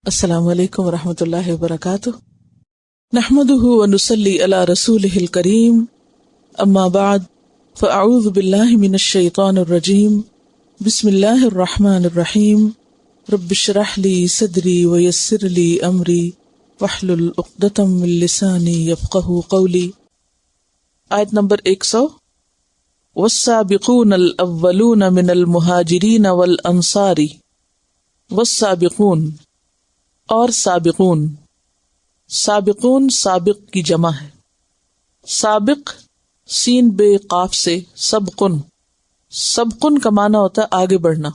السلام علیکم ورحمۃ اللہ وبرکاتہ، نحمده ونصلی علی رسولہ الکریم، اما بعد فاعوذ باللہ من الشیطان الرجیم، بسم اللہ الرحمن الرحیم، رب اشرح لی صدری ویسر لی امری واحلل عقدۃ من لسانی یفقہوا قولی۔ آیت نمبر 100، والسابقون الاولون من المہاجرین والانصار۔ والسابقون اور سابقون، سابقون سابق کی جمع ہے۔ سابق سین بے قاف سے سبقن، سبقن کا معنی ہوتا ہے آگے بڑھنا۔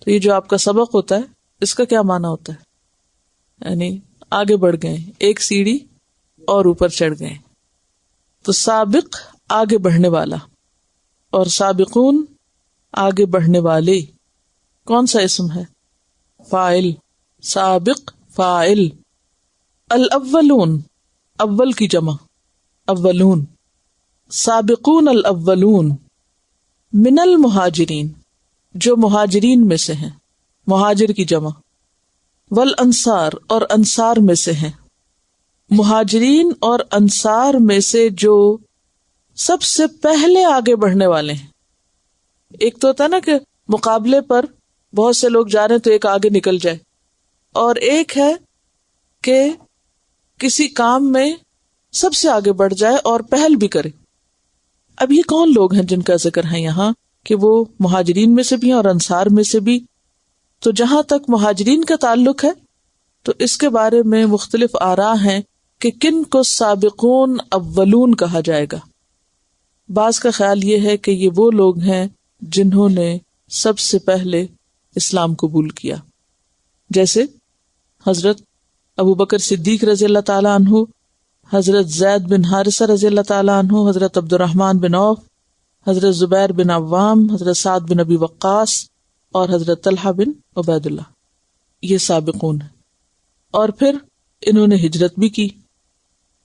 تو یہ جو آپ کا سبق ہوتا ہے اس کا کیا معنی ہوتا ہے؟ یعنی آگے بڑھ گئے، ایک سیڑھی اور اوپر چڑھ گئے۔ تو سابق آگے بڑھنے والا اور سابقون آگے بڑھنے والے۔ کون سا اسم ہے؟ فاعل، سابق فاعل۔ الاولون اول کی جمع اولون، سابقون الاولون من المہاجرین جو مہاجرین میں سے ہیں، مہاجر کی جمع، والانصار اور انصار میں سے ہیں۔ مہاجرین اور انصار میں سے جو سب سے پہلے آگے بڑھنے والے ہیں۔ ایک تو ہوتا ہے نا کہ مقابلے پر بہت سے لوگ جا رہے ہیں تو ایک آگے نکل جائے، اور ایک ہے کہ کسی کام میں سب سے آگے بڑھ جائے اور پہل بھی کرے۔ اب یہ کون لوگ ہیں جن کا ذکر ہے یہاں کہ وہ مہاجرین میں سے بھی ہیں اور انصار میں سے بھی؟ تو جہاں تک مہاجرین کا تعلق ہے تو اس کے بارے میں مختلف آراء ہیں کہ کن کو سابقون اولون کہا جائے گا۔ بعض کا خیال یہ ہے کہ یہ وہ لوگ ہیں جنہوں نے سب سے پہلے اسلام قبول کیا، جیسے حضرت ابوبکر صدیق رضی اللہ تعالیٰ عنہ، حضرت زید بن حارثہ رضی اللہ تعالیٰ عنہ، حضرت عبد الرحمن بن عوف، حضرت زبیر بن عوام، حضرت سعد بن ابی وقاص اور حضرت طلحہ بن عبید اللہ۔ یہ سابقون ہیں۔ اور پھر انہوں نے ہجرت بھی کی۔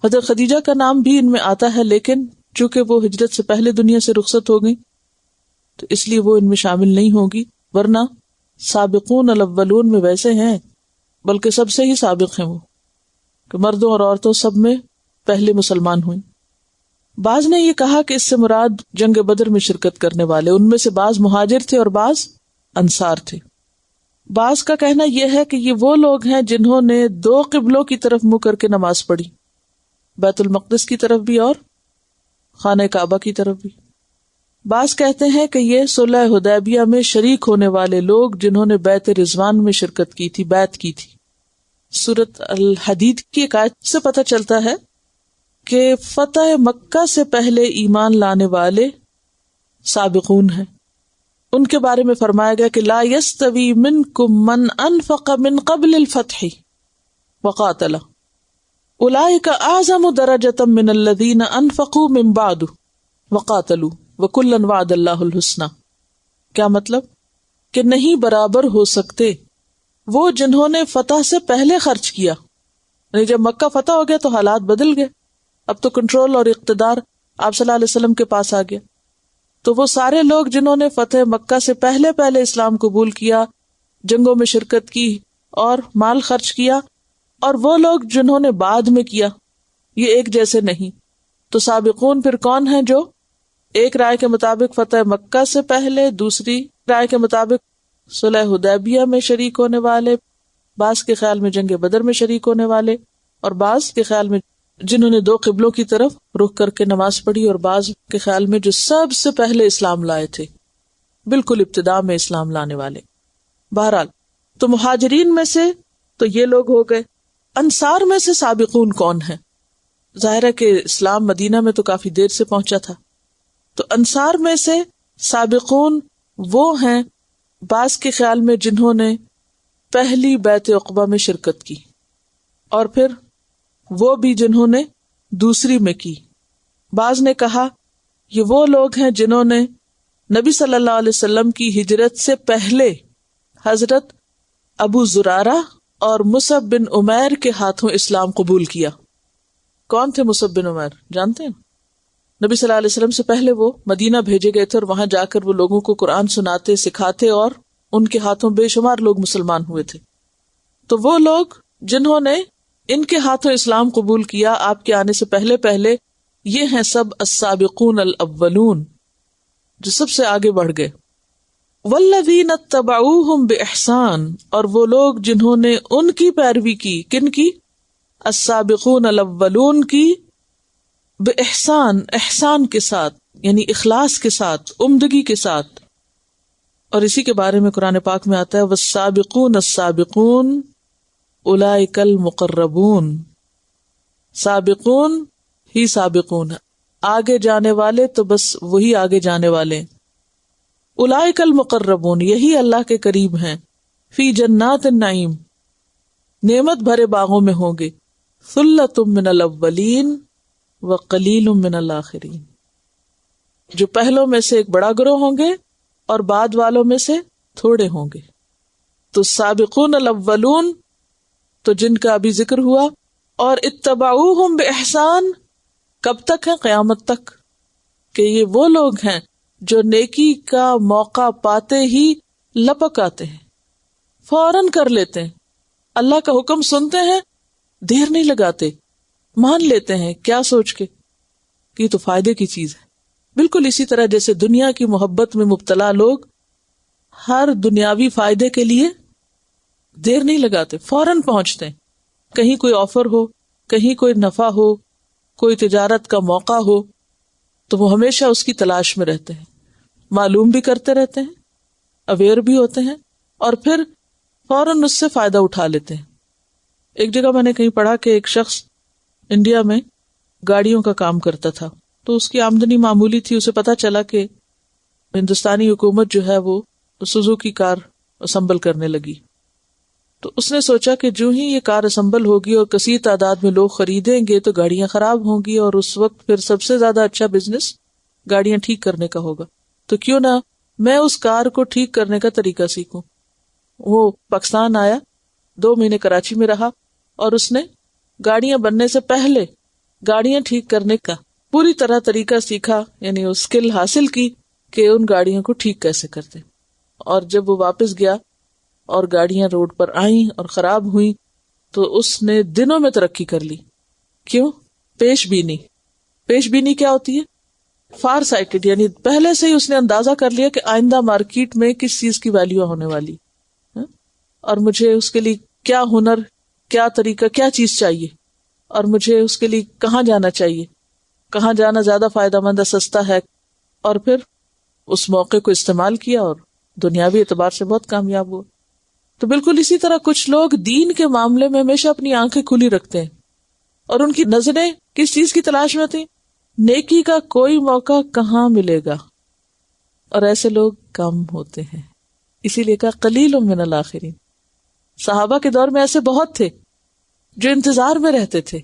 حضرت خدیجہ کا نام بھی ان میں آتا ہے، لیکن چونکہ وہ ہجرت سے پہلے دنیا سے رخصت ہو گئی تو اس لیے وہ ان میں شامل نہیں ہوگی، ورنہ سابقون الاولون میں ویسے ہیں، بلکہ سب سے ہی سابق ہیں وہ، کہ مردوں اور عورتوں سب میں پہلے مسلمان ہوئیں۔ بعض نے یہ کہا کہ اس سے مراد جنگ بدر میں شرکت کرنے والے، ان میں سے بعض مہاجر تھے اور بعض انصار تھے۔ بعض کا کہنا یہ ہے کہ یہ وہ لوگ ہیں جنہوں نے دو قبلوں کی طرف منہ کر کے نماز پڑھی، بیت المقدس کی طرف بھی اور خانہ کعبہ کی طرف بھی۔ بعض کہتے ہیں کہ یہ صلح حدیبیہ میں شریک ہونے والے لوگ جنہوں نے بیعت رضوان میں شرکت کی تھی، بیعت کی تھی۔ سورۃ الحدید کی ایک آیت سے پتہ چلتا ہے کہ فتح مکہ سے پہلے ایمان لانے والے سابقون ہیں۔ ان کے بارے میں فرمایا گیا کہ لا یستوی منکم من انفق من قبل الفتح وقاتل اولئک اعظم درجۃ من الذین انفقوا من بعد وقاتلوا وَكُلًّا وَعَدَ اللَّهُ الْحُسْنَى۔ کیا مطلب؟ کہ نہیں برابر ہو سکتے وہ جنہوں نے فتح سے پہلے خرچ کیا، یعنی جب مکہ فتح ہو گیا تو حالات بدل گئے، اب تو کنٹرول اور اقتدار آپ صلی اللہ علیہ وسلم کے پاس آ گیا۔ تو وہ سارے لوگ جنہوں نے فتح مکہ سے پہلے اسلام قبول کیا، جنگوں میں شرکت کی اور مال خرچ کیا، اور وہ لوگ جنہوں نے بعد میں کیا، یہ ایک جیسے نہیں۔ تو سابقون پھر کون ہیں؟ جو ایک رائے کے مطابق فتح مکہ سے پہلے، دوسری رائے کے مطابق صلح حدیبیہ میں شریک ہونے والے، بعض کے خیال میں جنگ بدر میں شریک ہونے والے، اور بعض کے خیال میں جنہوں نے دو قبلوں کی طرف رخ کر کے نماز پڑھی، اور بعض کے خیال میں جو سب سے پہلے اسلام لائے تھے، بالکل ابتدا میں اسلام لانے والے۔ بہرحال تو مہاجرین میں سے تو یہ لوگ ہو گئے۔ انصار میں سے سابقون کون ہیں؟ ظاہر ہے کہ اسلام مدینہ میں تو کافی دیر سے پہنچا تھا، تو انصار میں سے سابقون وہ ہیں بعض کے خیال میں جنہوں نے پہلی بیعت عقبہ میں شرکت کی، اور پھر وہ بھی جنہوں نے دوسری میں کی۔ بعض نے کہا یہ وہ لوگ ہیں جنہوں نے نبی صلی اللہ علیہ وسلم کی ہجرت سے پہلے حضرت ابو زرارہ اور مصعب بن عمیر کے ہاتھوں اسلام قبول کیا۔ کون تھے مصعب بن عمیر؟ جانتے ہیں؟ نبی صلی اللہ علیہ وسلم سے پہلے وہ مدینہ بھیجے گئے تھے اور وہاں جا کر وہ لوگوں کو قرآن سناتے، سکھاتے، اور ان کے ہاتھوں بے شمار لوگ مسلمان ہوئے تھے۔ تو وہ لوگ جنہوں نے ان کے ہاتھوں اسلام قبول کیا آپ کے آنے سے پہلے پہلے، یہ ہیں سب السابقون الاولون، جو سب سے آگے بڑھ گئے۔ والذین اتبعوہم بإحسان، اور وہ لوگ جنہوں نے ان کی پیروی کی، کن کی؟ السابقون الاولون کی، بإحسان، احسان کے ساتھ، یعنی اخلاص کے ساتھ، عمدگی کے ساتھ۔ اور اسی کے بارے میں قرآن پاک میں آتا ہے والسابقون السابقون اولئک المقربون، سابقون ہی سابقون، آگے جانے والے تو بس وہی آگے جانے والے۔ اولئک المقربون، یہی اللہ کے قریب ہیں، فی جنات النعیم، نعمت بھرے باغوں میں ہوں گے، ثلۃ من الاولین وقلیل من الآخرین، جو پہلوں میں سے ایک بڑا گروہ ہوں گے اور بعد والوں میں سے تھوڑے ہوں گے۔ تو سابقون الاولون تو جن کا ابھی ذکر ہوا، اور اتبعوہم بإحسان کب تک ہے؟ قیامت تک، کہ یہ وہ لوگ ہیں جو نیکی کا موقع پاتے ہی لپک آتے ہیں، فوراً کر لیتے ہیں، اللہ کا حکم سنتے ہیں، دیر نہیں لگاتے، مان لیتے ہیں، کیا سوچ کے کہ یہ تو فائدے کی چیز ہے۔ بالکل اسی طرح جیسے دنیا کی محبت میں مبتلا لوگ ہر دنیاوی فائدے کے لیے دیر نہیں لگاتے، فوراً پہنچتے ہیں، کہیں کوئی آفر ہو، کہیں کوئی نفع ہو، کوئی تجارت کا موقع ہو، تو وہ ہمیشہ اس کی تلاش میں رہتے ہیں، معلوم بھی کرتے رہتے ہیں، اویئر بھی ہوتے ہیں، اور پھر فوراً اس سے فائدہ اٹھا لیتے ہیں۔ ایک جگہ میں نے کہیں پڑھا کہ ایک شخص انڈیا میں گاڑیوں کا کام کرتا تھا، تو اس کی آمدنی معمولی تھی، اسے پتا چلا کہ ہندوستانی حکومت جو ہے وہ سوزوکی کار اسمبل کرنے لگی، تو اس نے سوچا کہ جو ہی یہ کار اسمبل ہوگی اور کثیر تعداد میں لوگ خریدیں گے تو گاڑیاں خراب ہوں گی، اور اس وقت پھر سب سے زیادہ اچھا بزنس گاڑیاں ٹھیک کرنے کا ہوگا، تو کیوں نہ میں اس کار کو ٹھیک کرنے کا طریقہ سیکھوں۔ وہ پاکستان آیا، 2 مہینے کراچی میں رہا، اور اس نے گاڑیاں بننے سے پہلے گاڑیاں ٹھیک کرنے کا پوری طرح طریقہ سیکھا، یعنی وہ اسکل حاصل کی کہ ان گاڑیوں کو ٹھیک کیسے کرتے۔ اور جب وہ واپس گیا اور گاڑیاں روڈ پر آئیں اور خراب ہوئیں تو اس نے دنوں میں ترقی کر لی۔ کیوں؟ پیش بینی۔ پیش بینی کیا ہوتی ہے؟ فار سائٹڈ، یعنی پہلے سے ہی اس نے اندازہ کر لیا کہ آئندہ مارکیٹ میں کس چیز کی ویلیو ہونے والی، اور مجھے اس کے لیے کیا ہنر، کیا طریقہ، کیا چیز چاہیے، اور مجھے اس کے لیے کہاں جانا چاہیے، کہاں جانا زیادہ فائدہ مند ہے، سستا ہے، اور پھر اس موقع کو استعمال کیا اور دنیاوی اعتبار سے بہت کامیاب ہوا۔ تو بالکل اسی طرح کچھ لوگ دین کے معاملے میں ہمیشہ اپنی آنکھیں کھلی رکھتے ہیں، اور ان کی نظریں کس چیز کی تلاش میں تھیں؟ نیکی کا کوئی موقع کہاں ملے گا، اور ایسے لوگ کم ہوتے ہیں، اسی لیے کہا قلیل من الآخرین۔ صحابہ کے دور میں ایسے بہت تھے جو انتظار میں رہتے تھے،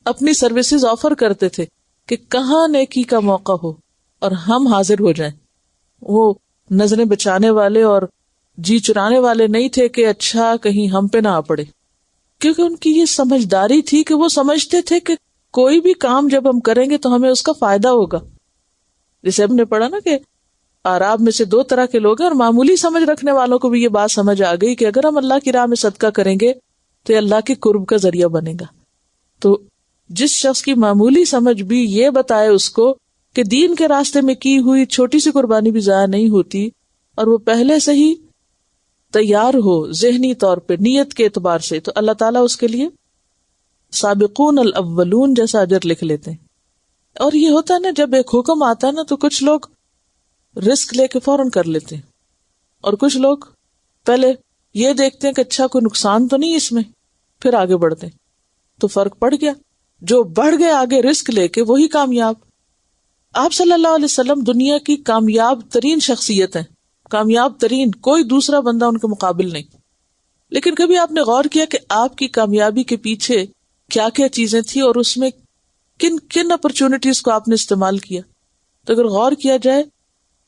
اپنی سروسز آفر کرتے تھے کہ کہاں نیکی کا موقع ہو اور ہم حاضر ہو جائیں۔ وہ نظریں بچانے والے اور جی چرانے والے نہیں تھے کہ اچھا کہیں ہم پہ نہ آ پڑے، کیونکہ ان کی یہ سمجھداری تھی کہ وہ سمجھتے تھے کہ کوئی بھی کام جب ہم کریں گے تو ہمیں اس کا فائدہ ہوگا۔ جیسے ہم نے پڑھا نا کہ اعراب میں سے 2 طرح کے لوگ ہیں، اور معمولی سمجھ رکھنے والوں کو بھی یہ بات سمجھ آ گئی کہ اگر ہم اللہ کی راہ میں صدقہ کریں گے تو یہ اللہ کے قرب کا ذریعہ بنے گا۔ تو جس شخص کی معمولی سمجھ بھی یہ بتائے اس کو کہ دین کے راستے میں کی ہوئی چھوٹی سی قربانی بھی ضائع نہیں ہوتی، اور وہ پہلے سے ہی تیار ہو ذہنی طور پہ نیت کے اعتبار سے، تو اللہ تعالیٰ اس کے لیے سابقون الاولون جیسا اجر لکھ لیتے ہیں۔ اور یہ ہوتا ہے نا، جب ایک حکم آتا ہے نا تو کچھ لوگ رسک لے کے فوراً کر لیتے ہیں، اور کچھ لوگ پہلے یہ دیکھتے ہیں کہ اچھا کوئی نقصان تو نہیں اس میں، پھر آگے بڑھتے ہیں۔ تو فرق پڑ گیا، جو بڑھ گئے آگے رسک لے کے وہی کامیاب۔ آپ صلی اللہ علیہ وسلم دنیا کی کامیاب ترین شخصیت ہیں، کامیاب ترین، کوئی دوسرا بندہ ان کے مقابل نہیں۔ لیکن کبھی آپ نے غور کیا کہ آپ کی کامیابی کے پیچھے کیا کیا چیزیں تھیں، اور اس میں کن کن اپرچونٹیز کو آپ نے استعمال کیا؟ تو اگر غور کیا جائے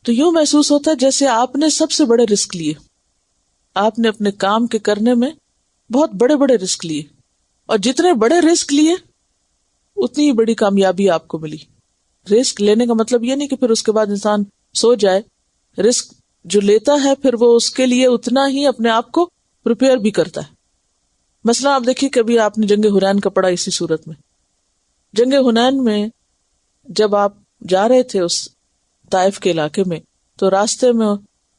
تو یوں محسوس ہوتا ہے جیسے آپ نے سب سے بڑے رسک لیے، آپ نے اپنے کام کے کرنے میں بہت بڑے بڑے رسک لیے، اور جتنے بڑے رسک لیے اتنی ہی بڑی کامیابی آپ کو ملی۔ رسک لینے کا مطلب یہ نہیں کہ پھر اس کے بعد انسان سو جائے، رسک جو لیتا ہے پھر وہ اس کے لیے اتنا ہی اپنے آپ کو پریپیئر بھی کرتا ہے۔ مثلا آپ دیکھیے کبھی آپ نے جنگ حنین کا پڑھا اسی صورت میں. جنگ حنین میں جب آپ جا رہے تھے اس طائف کے علاقے میں تو راستے میں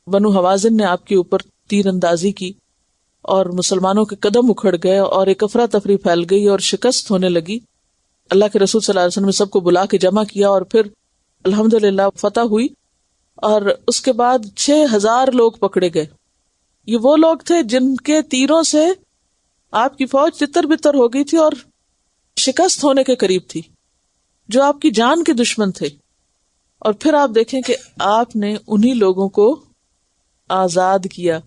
بنو حوازن نے آپ کے اوپر تیر اندازی کی اور مسلمانوں کے قدم اکھڑ گئے اور ایک افراتفری پھیل گئی اور شکست ہونے لگی. اللہ کے رسول صلی اللہ علیہ وسلم نے سب کو بلا کے جمع کیا اور پھر الحمدللہ فتح ہوئی. اور اس کے بعد 6,000 لوگ پکڑے گئے. یہ وہ لوگ تھے جن کے تیروں سے آپ کی فوج تتر بتر ہو گئی تھی اور شکست ہونے کے قریب تھی، جو آپ کی جان کے دشمن تھے. اور پھر آپ دیکھیں کہ آپ نے انہی لوگوں کو آزاد کیا،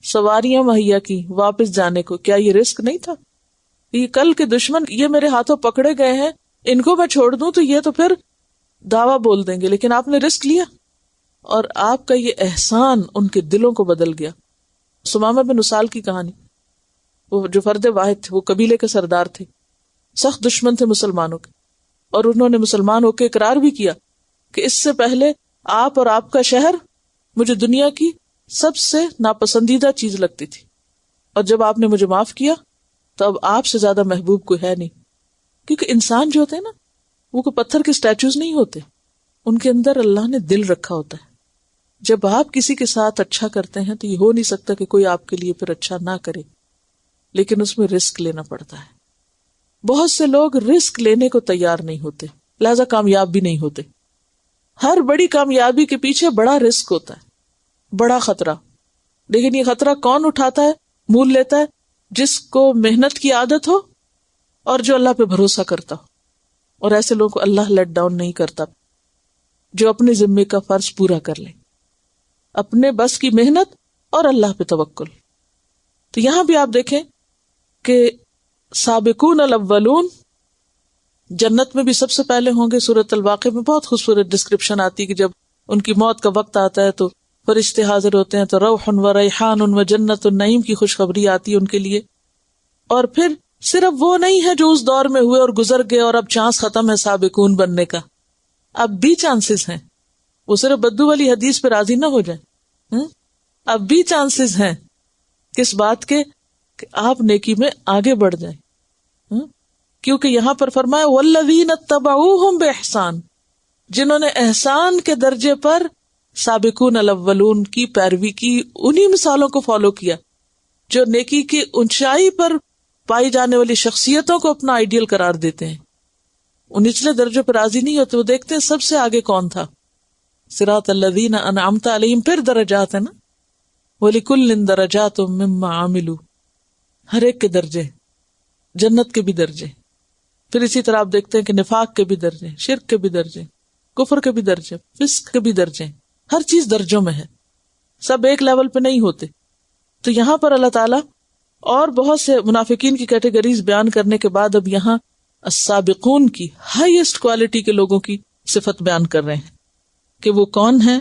سواریاں مہیا کی واپس جانے کو. کیا یہ رسک نہیں تھا؟ یہ کل کے دشمن یہ میرے ہاتھوں پکڑے گئے ہیں، ان کو میں چھوڑ دوں تو یہ تو پھر دعویٰ بول دیں گے، لیکن آپ نے رسک لیا اور آپ کا یہ احسان ان کے دلوں کو بدل گیا. سمامہ بن اسال کی کہانی، وہ جو فرد واحد تھے، وہ قبیلے کے سردار تھے، سخت دشمن تھے مسلمانوں کے، اور انہوں نے مسلمان ہو کے اقرار بھی کیا کہ اس سے پہلے آپ اور آپ کا شہر مجھے دنیا کی سب سے ناپسندیدہ چیز لگتی تھی، اور جب آپ نے مجھے معاف کیا تو اب آپ سے زیادہ محبوب کوئی ہے نہیں. کیونکہ انسان جو ہوتے ہیں نا، وہ کوئی پتھر کے اسٹیچوز نہیں ہوتے، ان کے اندر اللہ نے دل رکھا ہوتا ہے. جب آپ کسی کے ساتھ اچھا کرتے ہیں تو یہ ہو نہیں سکتا کہ کوئی آپ کے لیے پھر اچھا نہ کرے، لیکن اس میں رسک لینا پڑتا ہے. بہت سے لوگ رسک لینے کو تیار نہیں ہوتے، لہذا کامیاب بھی نہیں ہوتے. ہر بڑی کامیابی کے پیچھے بڑا رسک ہوتا ہے، بڑا خطرہ. لیکن یہ خطرہ کون اٹھاتا ہے، مول لیتا ہے؟ جس کو محنت کی عادت ہو اور جو اللہ پہ بھروسہ کرتا ہو. اور ایسے لوگوں کو اللہ لیٹ ڈاؤن نہیں کرتا، جو اپنے ذمے کا فرض پورا کر لیں، اپنے بس کی محنت اور اللہ پہ توکل. تو یہاں بھی آپ دیکھیں کہ سابقون الاولون جنت میں بھی سب سے پہلے ہوں گے. سورۃ الواقعہ میں بہت خوبصورت ڈسکرپشن آتی ہے کہ جب ان کی موت کا وقت آتا ہے تو فرشتے حاضر ہوتے ہیں تو روح و ریحان و جنت النعیم کی خوشخبری آتی ہے ان کے لیے. اور پھر صرف وہ نہیں ہے جو اس دور میں ہوئے اور گزر گئے اور اب چانس ختم ہے سابقون بننے کا، اب بھی چانسز ہیں. وہ صرف بدو والی حدیث پہ راضی نہ ہو جائیں، اب بھی چانسز ہیں کس بات کے کہ آپ نیکی میں آگے بڑھ جائیں. کیونکہ یہاں پر فرمایا والذین اتبعوہم بإحسان، جنہوں نے احسان کے درجے پر سابقون الاولون کی پیروی کی، انہی مثالوں کو فالو کیا جو نیکی کی اونچائی پر پائی جانے والی شخصیتوں کو اپنا آئیڈیل قرار دیتے ہیں. وہ نچلے درجے پر راضی نہیں ہوتے، وہ دیکھتے ہیں سب سے آگے کون تھا. صراط الذین انعمت علیہم، پھر درجات ہے نا، وَلِكُلٍّ دَرَجَاتٌ مِّمَّا عَمِلُوا، ہر ایک کے درجے، جنت کے بھی درجے. پھر اسی طرح آپ دیکھتے ہیں کہ نفاق کے بھی درجے، شرک کے بھی درجے، کفر کے بھی درجے، فسق کے بھی درجے، ہر چیز درجوں میں ہے، سب ایک لیول پہ نہیں ہوتے. تو یہاں پر اللہ تعالیٰ اور بہت سے منافقین کی کیٹیگریز بیان کرنے کے بعد اب یہاں السابقون کی ہائیسٹ کوالٹی کے لوگوں کی صفت بیان کر رہے ہیں کہ وہ کون ہیں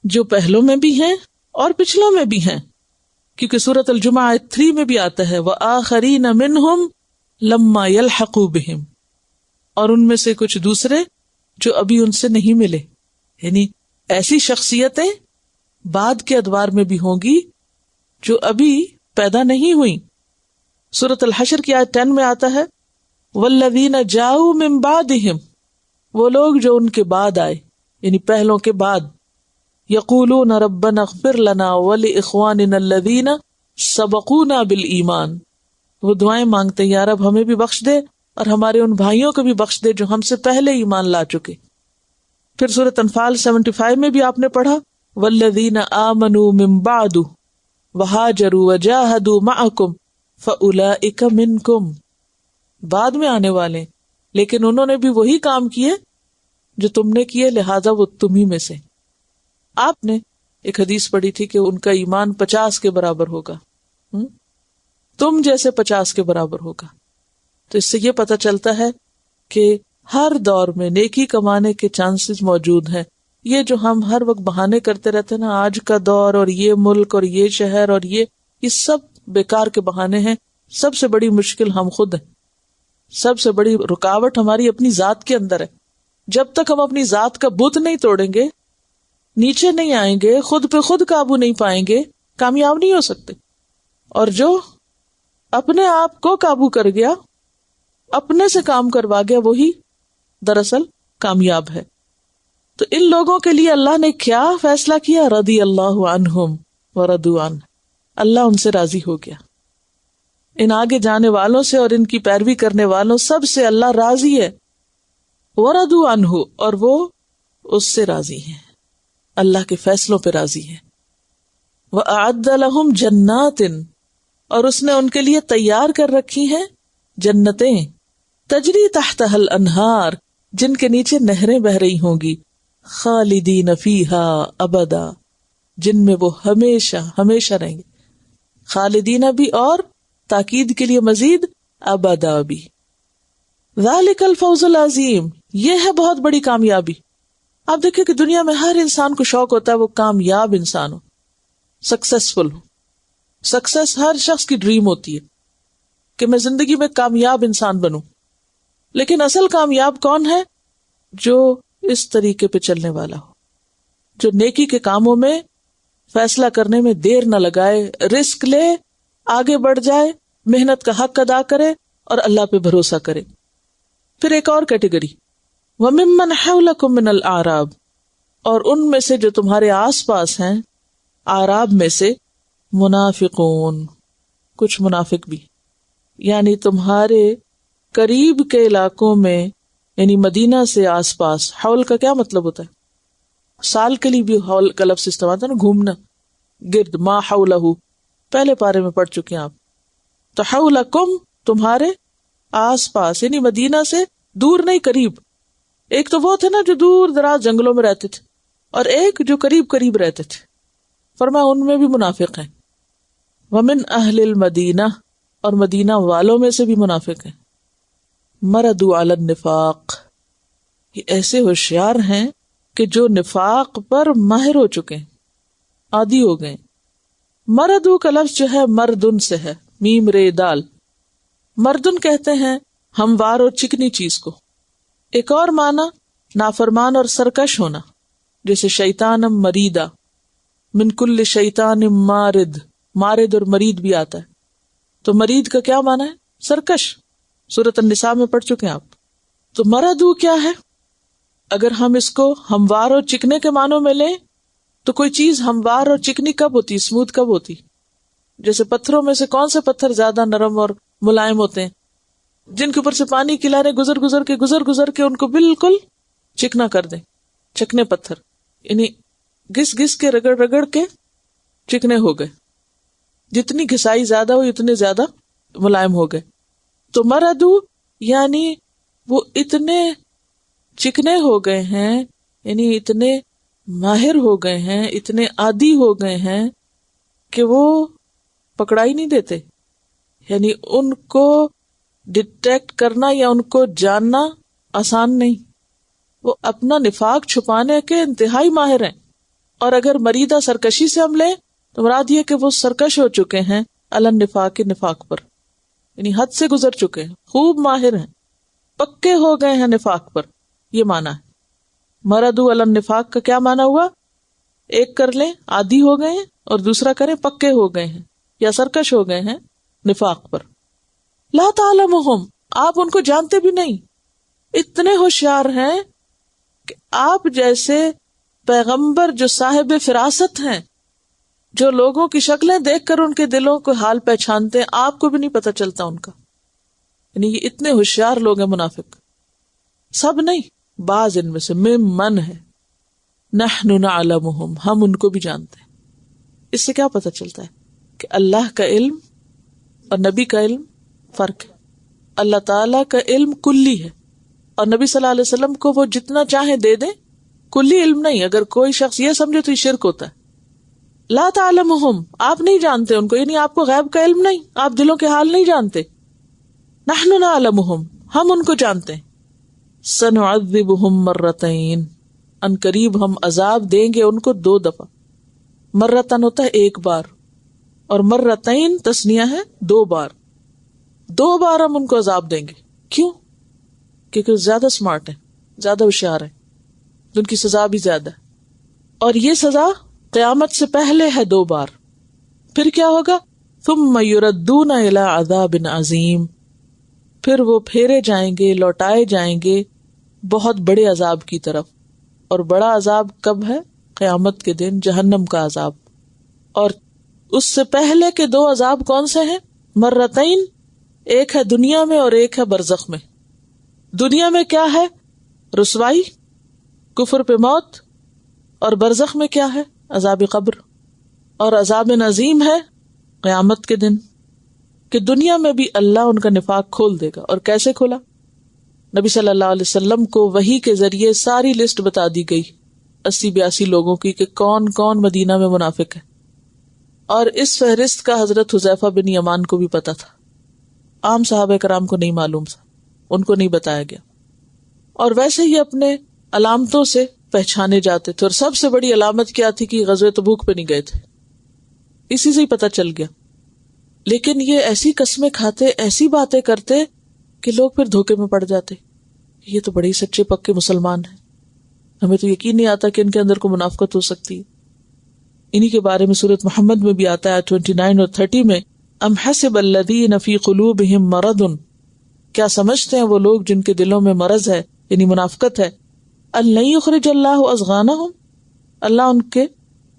جو پہلوں میں بھی ہیں اور پچھلوں میں بھی ہیں. کیونکہ سورۃ الجمعہ آیت 3 میں بھی آتا ہے وَآخَرِينَ مِنْهُمْ لَمَّا يَلْحَقُوا بِهِمْ، اور ان میں سے کچھ دوسرے جو ابھی ان سے نہیں ملے. یعنی ایسی شخصیتیں بعد کے ادوار میں بھی ہوں گی جو ابھی پیدا نہیں ہوئی. سورۃ الحشر کی آیت 10 میں آتا ہے وَالَّذِينَ جَاءُوا مِن بَعْدِهِمْ، وہ لوگ جو ان کے بعد آئے یعنی پہلوں کے بعد، یقولون ربنا اغفر لنا ولإخواننا الذین سبقونا بالایمان، وہ دعائیں مانگتے ہیں یا رب ہمیں بھی بخش دے اور ہمارے ان بھائیوں کو بھی بخش دے جو ہم سے پہلے ایمان لا چکے. پھر سورۃ انفال 75 میں بھی آپ نے پڑھا والذین آمنوا من بعد وہاجروا وجاہدوا معکم فاولئک منکم، بعد میں آنے والے لیکن انہوں نے بھی وہی کام کیے جو تم نے کیے، لہذا وہ تمہیں میں سے. آپ نے ایک حدیث پڑھی تھی کہ ان کا ایمان 50 کے برابر ہوگا، تم جیسے 50 کے برابر ہوگا. تو اس سے یہ پتہ چلتا ہے کہ ہر دور میں نیکی کمانے کے چانسز موجود ہیں. یہ جو ہم ہر وقت بہانے کرتے رہتے ہیں نا، آج کا دور اور یہ ملک اور یہ شہر اور یہ سب بیکار کے بہانے ہیں. سب سے بڑی مشکل ہم خود ہیں، سب سے بڑی رکاوٹ ہماری اپنی ذات کے اندر ہے. جب تک ہم اپنی ذات کا بت نہیں توڑیں گے، نیچے نہیں آئیں گے، خود پہ خود قابو نہیں پائیں گے، کامیاب نہیں ہو سکتے. اور جو اپنے آپ کو قابو کر گیا، اپنے سے کام کروا گیا، وہی دراصل کامیاب ہے۔ تو ان لوگوں کے لیے اللہ نے کیا فیصلہ کیا؟ رضی اللہ عنہم ورضوا عنہ، اللہ ان سے راضی ہو گیا۔ ان آگے جانے والوں سے اور ان کی پیروی کرنے والوں سب سے اللہ راضی ہے۔ ورضوا عنہ، اور وہ اس سے راضی ہیں، اللہ کے فیصلوں پہ راضی ہیں۔ وَأَعَدَّ لَهُمْ جَنَّاتٍ، اور اس نے ان کے لیے تیار کر رکھی ہیں جنتیں، تجری تحتها الانہار، جن کے نیچے نہریں بہ رہی ہوں گی، خالدین فیہا ابدا، جن میں وہ ہمیشہ ہمیشہ رہیں گے، خالدین بھی اور تاکید کے لیے مزید ابدا بھی۔ ذالک الفوز العظیم، یہ ہے بہت بڑی کامیابی۔ آپ دیکھیں کہ دنیا میں ہر انسان کو شوق ہوتا ہے وہ کامیاب انسان ہو، سکسیسفل ہو۔ سکسیس ہر شخص کی ڈریم ہوتی ہے کہ میں زندگی میں کامیاب انسان بنوں، لیکن اصل کامیاب کون ہے؟ جو اس طریقے پہ چلنے والا ہو، جو نیکی کے کاموں میں فیصلہ کرنے میں دیر نہ لگائے، رسک لے، آگے بڑھ جائے، محنت کا حق ادا کرے اور اللہ پہ بھروسہ کرے۔ پھر ایک اور کیٹیگری، وَمِمَّنْ حَوْلَكُمْ مِنَ الْأَعْرَابِ، اور ان میں سے جو تمہارے آس پاس ہیں، اعراب میں سے، منافقون، کچھ منافق بھی، یعنی تمہارے قریب کے علاقوں میں، یعنی مدینہ سے آس پاس۔ حول کا کیا مطلب ہوتا ہے؟ سال کے لیے بھی حول کا لفظ استعمال ہوتا ہے نا، گھومنا، گرد، ما حولہ، پہلے پارے میں پڑھ چکے ہیں آپ۔ تو حولکم، تمہارے آس پاس، یعنی مدینہ سے دور نہیں، قریب۔ ایک تو وہ تھے نا جو دور دراز جنگلوں میں رہتے تھے، اور ایک جو قریب قریب رہتے تھے، فرمایا ان میں بھی منافق ہیں۔ ومن اہل المدینہ، اور مدینہ والوں میں سے بھی منافق ہیں۔ مردوا علی النفاق، یہ ایسے ہوشیار ہیں کہ جو نفاق پر ماہر ہو چکے ہیں، عادی ہو گئے۔ مردو کا لفظ جو ہے مردن سے ہے، میم رے دال۔ مردن کہتے ہیں ہموار اور چکنی چیز کو۔ ایک اور معنی نافرمان اور سرکش ہونا، جیسے شیطانم مریدا، من کل شیطان مارد، مارد اور مرید بھی آتا ہے۔ تو مرید کا کیا معنی ہے؟ سرکش، سورۃ النساء میں پڑھ چکے ہیں آپ۔ تو مردو کیا ہے؟ اگر ہم اس کو ہموار اور چکنے کے معنوں میں لیں تو کوئی چیز ہموار اور چکنی کب ہوتی، اسموتھ کب ہوتی؟ جیسے پتھروں میں سے کون سے پتھر زیادہ نرم اور ملائم ہوتے ہیں؟ جن کے اوپر سے پانی کی لہریں گزر کے ان کو بالکل چکنا کر دیں، چکنے پتھر، یعنی گھس گھس کے رگڑ کے چکنے ہو گئے، جتنی گھسائی زیادہ ہوئی اتنے زیادہ ملائم ہو گئے۔ تو مردو یعنی وہ اتنے چکنے ہو گئے ہیں، یعنی اتنے ماہر ہو گئے ہیں، اتنے عادی ہو گئے ہیں کہ وہ پکڑائی نہیں دیتے، یعنی ان کو ڈیٹیکٹ کرنا یا ان کو جاننا آسان نہیں۔ وہ اپنا نفاق چھپانے کے انتہائی ماہر ہیں۔ اور اگر مریدہ سرکشی سے ہم لیں تو مراد یہ کہ وہ سرکش ہو چکے ہیں علی نفاق کے نفاق پر، یعنی حد سے گزر چکے ہیں، خوب ماہر ہیں، پکے ہو گئے ہیں نفاق پر، یہ معنی ہے۔ مردو علی النفاق کا کیا معنی ہوا؟ ایک کر لیں عادی ہو گئے ہیں، اور دوسرا کریں پکے ہو گئے ہیں یا سرکش ہو گئے ہیں نفاق پر۔ لا تعلمہم، آپ ان کو جانتے بھی نہیں، اتنے ہوشیار ہیں کہ آپ جیسے پیغمبر جو صاحب فراست ہیں، جو لوگوں کی شکلیں دیکھ کر ان کے دلوں کو حال پہچانتے ہیں، آپ کو بھی نہیں پتہ چلتا ان کا۔ یعنی یہ اتنے ہوشیار لوگ ہیں منافق، سب نہیں، بعض ان میں سے، من ہے۔ نحن نعلمہم، ہم ان کو بھی جانتے ہیں۔ اس سے کیا پتہ چلتا ہے کہ اللہ کا علم اور نبی کا علم فرق ہے۔ اللہ تعالیٰ کا علم کلی ہے، اور نبی صلی اللہ علیہ وسلم کو وہ جتنا چاہیں دے دیں، کلی علم نہیں۔ اگر کوئی شخص یہ سمجھے تو یہ شرک ہوتا ہے۔ لا تعلمہم، آپ نہیں جانتے ان کو، یعنی آپ کو غیب کا علم نہیں، آپ دلوں کے حال نہیں جانتے۔ نحن نعلمہم، ہم ان کو جانتے ہیں۔ سنعذبہم مرتین، ان قریب ہم عذاب دیں گے ان کو 2 دفعہ۔ مرتن ہوتا ہے ایک بار، اور مرتین تسنیہ ہے 2 بار۔ 2 بار ہم ان کو عذاب دیں گے۔ کیوں؟ کیونکہ زیادہ سمارٹ ہیں، زیادہ ہوشیار ہیں، ان کی سزا بھی زیادہ ہے، اور یہ سزا قیامت سے پہلے ہے 2 بار۔ پھر کیا ہوگا؟ ثم یردون الی عذاب عظیم، پھر وہ پھیرے جائیں گے، لوٹائے جائیں گے بہت بڑے عذاب کی طرف. اور بڑا عذاب کب ہے؟ قیامت کے دن، جہنم کا عذاب. اور اس سے پہلے کے دو عذاب کون سے ہیں؟ مرتین، ایک ہے دنیا میں اور ایک ہے برزخ میں. دنیا میں کیا ہے؟ رسوائی، کفر پہ موت. اور برزخ میں کیا ہے؟ عذاب قبر. اور عذاب عظیم ہے قیامت کے دن، کہ دنیا میں بھی اللہ ان کا نفاق کھول دے گا. اور کیسے کھولا؟ نبی صلی اللہ علیہ وسلم کو وحی کے ذریعے ساری لسٹ بتا دی گئی 80-82 لوگوں کی کہ کون کون مدینہ میں منافق ہے. اور اس فہرست کا حضرت حذیفہ بن یمان کو بھی پتا تھا، عام صحابہ کرام کو نہیں معلوم تھا، ان کو نہیں بتایا گیا. اور ویسے ہی اپنے علامتوں سے پہچانے جاتے تھے. اور سب سے بڑی علامت کیا تھی کہ غزوہ تبوک پہ نہیں گئے تھے، اسی سے ہی پتہ چل گیا. لیکن یہ ایسی قسمیں کھاتے، ایسی باتیں کرتے کہ لوگ پھر دھوکے میں پڑ جاتے. یہ تو بڑے سچے پکے مسلمان ہیں، ہمیں تو یقین نہیں آتا کہ ان کے اندر کوئی منافقت ہو سکتی ہے. انہی کے بارے میں سورۃ محمد میں بھی آتا ہے 29 اور 30 میں، ام حسب الذین فی قلوبہم مرض، کیا سمجھتے ہیں وہ لوگ جن کے دلوں میں مرض ہے، یعنی منافقت ہے، ان لن یخرج اللہ اضغانہم، اللہ ان کے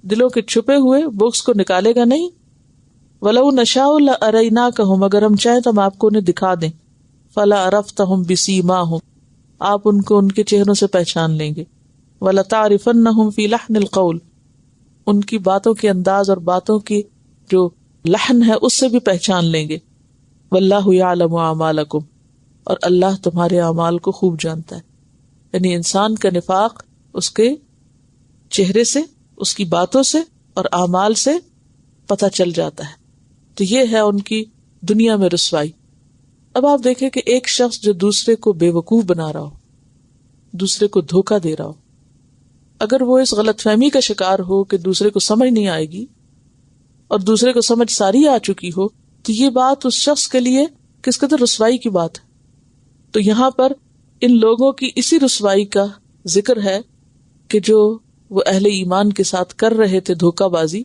دلوں کے چھپے ہوئے بغض کو نکالے گا نہیں. وَلَوْ نَشَاءُ لَأَرَيْنَاكَهُمْ، اگر ہم چاہیں تو ہم آپ کو انہیں دکھا دیں. فَلَا عَرَفْتَهُمْ بِسِيمَاهُمْ، آپ ان کو ان کے چہروں سے پہچان لیں گے. وَلَتَعْرِفَنَّهُمْ فِي لَحْنِ الْقَوْلِ، ان کی باتوں کے انداز اور باتوں کی جو لحن ہے اس سے بھی پہچان لیں گے. وَاللَّهُ يَعْلَمُ أَعْمَالَكُمْ، اور اللہ تمہارے اعمال کو خوب جانتا ہے. یعنی انسان کا نفاق اس کے چہرے سے، اس کی باتوں سے اور اعمال سے پتہ چل جاتا ہے. تو یہ ہے ان کی دنیا میں رسوائی. اب آپ دیکھیں کہ ایک شخص جو دوسرے کو بے وقوف بنا رہا ہو، دوسرے کو دھوکہ دے رہا ہو، اگر وہ اس غلط فہمی کا شکار ہو کہ دوسرے کو سمجھ نہیں آئے گی اور دوسرے کو سمجھ ساری آ چکی ہو، تو یہ بات اس شخص کے لیے کس قدر رسوائی کی بات ہے. تو یہاں پر ان لوگوں کی اسی رسوائی کا ذکر ہے کہ جو وہ اہل ایمان کے ساتھ کر رہے تھے دھوکہ بازی،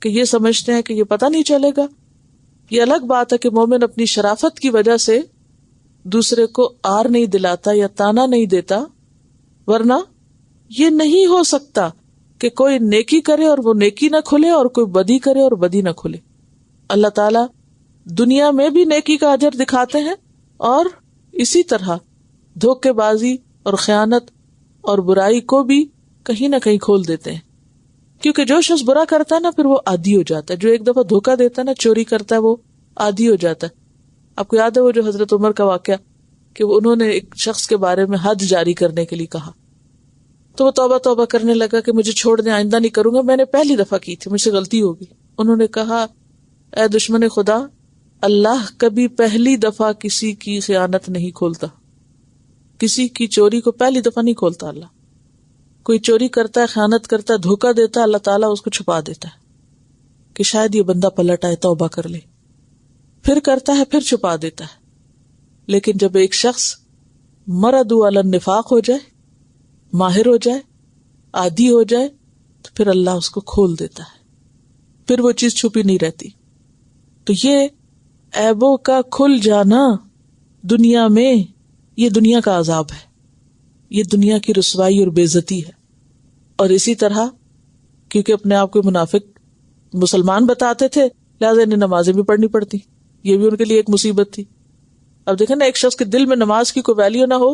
کہ یہ سمجھتے ہیں کہ یہ پتہ نہیں چلے گا. یہ الگ بات ہے کہ مومن اپنی شرافت کی وجہ سے دوسرے کو آر نہیں دلاتا یا تانا نہیں دیتا، ورنہ یہ نہیں ہو سکتا کہ کوئی نیکی کرے اور وہ نیکی نہ کھلے اور کوئی بدی کرے اور بدی نہ کھلے. اللہ تعالیٰ دنیا میں بھی نیکی کا اجر دکھاتے ہیں اور اسی طرح دھوکے بازی اور خیانت اور برائی کو بھی کہیں نہ کہیں کھول دیتے ہیں. کیونکہ جو شخص برا کرتا ہے نا پھر وہ عادی ہو جاتا ہے. جو ایک دفعہ دھوکہ دیتا ہے نا، چوری کرتا ہے، وہ عادی ہو جاتا ہے. آپ کو یاد ہے وہ جو حضرت عمر کا واقعہ کہ انہوں نے ایک شخص کے بارے میں حد جاری کرنے کے لیے کہا تو وہ توبہ کرنے لگا کہ مجھے چھوڑ دیں، آئندہ نہیں کروں گا، میں نے پہلی دفعہ کی تھی، مجھ سے غلطی ہوگی. انہوں نے کہا اے دشمن خدا، اللہ کبھی پہلی دفعہ کسی کی خیانت نہیں کھولتا، کسی کی چوری کو پہلی دفعہ نہیں کھولتا. اللہ کوئی چوری کرتا ہے، خیانت کرتا ہے، دھوکہ دیتا ہے، اللہ تعالیٰ اس کو چھپا دیتا ہے کہ شاید یہ بندہ پلٹ آئے، توبہ کر لے. پھر کرتا ہے، پھر چھپا دیتا ہے. لیکن جب ایک شخص مرد علی النفاق ہو جائے، ماہر ہو جائے، عادی ہو جائے، تو پھر اللہ اس کو کھول دیتا ہے، پھر وہ چیز چھپی نہیں رہتی. تو یہ عیبوں کا کھل جانا دنیا میں، یہ دنیا کا عذاب ہے، یہ دنیا کی رسوائی اور بے عزتی ہے. اور اسی طرح کیونکہ اپنے آپ کو منافق مسلمان بتاتے تھے، لہٰذا انہیں نمازیں بھی پڑھنی پڑتی، یہ بھی ان کے لیے ایک مصیبت تھی. اب دیکھیں نا، ایک شخص کے دل میں نماز کی کوئی ویلیو نہ ہو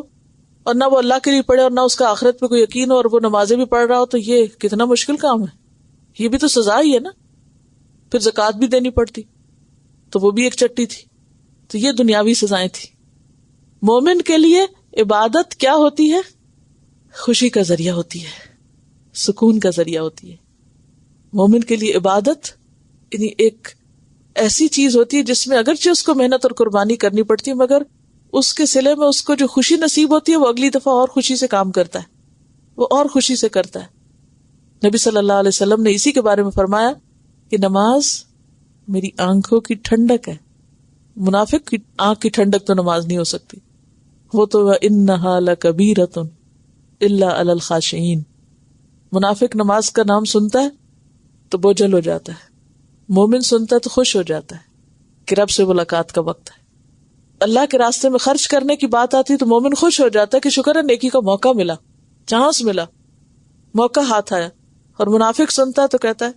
اور نہ وہ اللہ کے لیے پڑھے اور نہ اس کا آخرت پہ کوئی یقین ہو اور وہ نمازیں بھی پڑھ رہا ہو، تو یہ کتنا مشکل کام ہے. یہ بھی تو سزا ہی ہے نا. پھر زکوٰۃ بھی دینی پڑتی تو وہ بھی ایک چٹی تھی. تو یہ دنیاوی سزائیں تھی. مومن کے لیے عبادت کیا ہوتی ہے؟ خوشی کا ذریعہ ہوتی ہے، سکون کا ذریعہ ہوتی ہے. مومن کے لیے عبادت یعنی ایک ایسی چیز ہوتی ہے جس میں اگرچہ اس کو محنت اور قربانی کرنی پڑتی ہے، مگر اس کے صلے میں اس کو جو خوشی نصیب ہوتی ہے وہ اگلی دفعہ اور خوشی سے کام کرتا ہے، وہ اور خوشی سے کرتا ہے. نبی صلی اللہ علیہ وسلم نے اسی کے بارے میں فرمایا کہ نماز میری آنکھوں کی ٹھنڈک ہے. منافق کی آنکھ کی ٹھنڈک تو نماز نہیں ہو سکتی. وہ تو انہا لکبیرۃ الا علی الخاشعین. منافق نماز کا نام سنتا ہے تو بوجھل ہو جاتا ہے، مومن سنتا ہے تو خوش ہو جاتا ہے کہ رب سے ملاقات کا وقت ہے. اللہ کے راستے میں خرچ کرنے کی بات آتی ہے تو مومن خوش ہو جاتا ہے کہ شکر ہے نیکی کا موقع ملا، چانس ملا، موقع ہاتھ آیا. اور منافق سنتا ہے تو کہتا ہے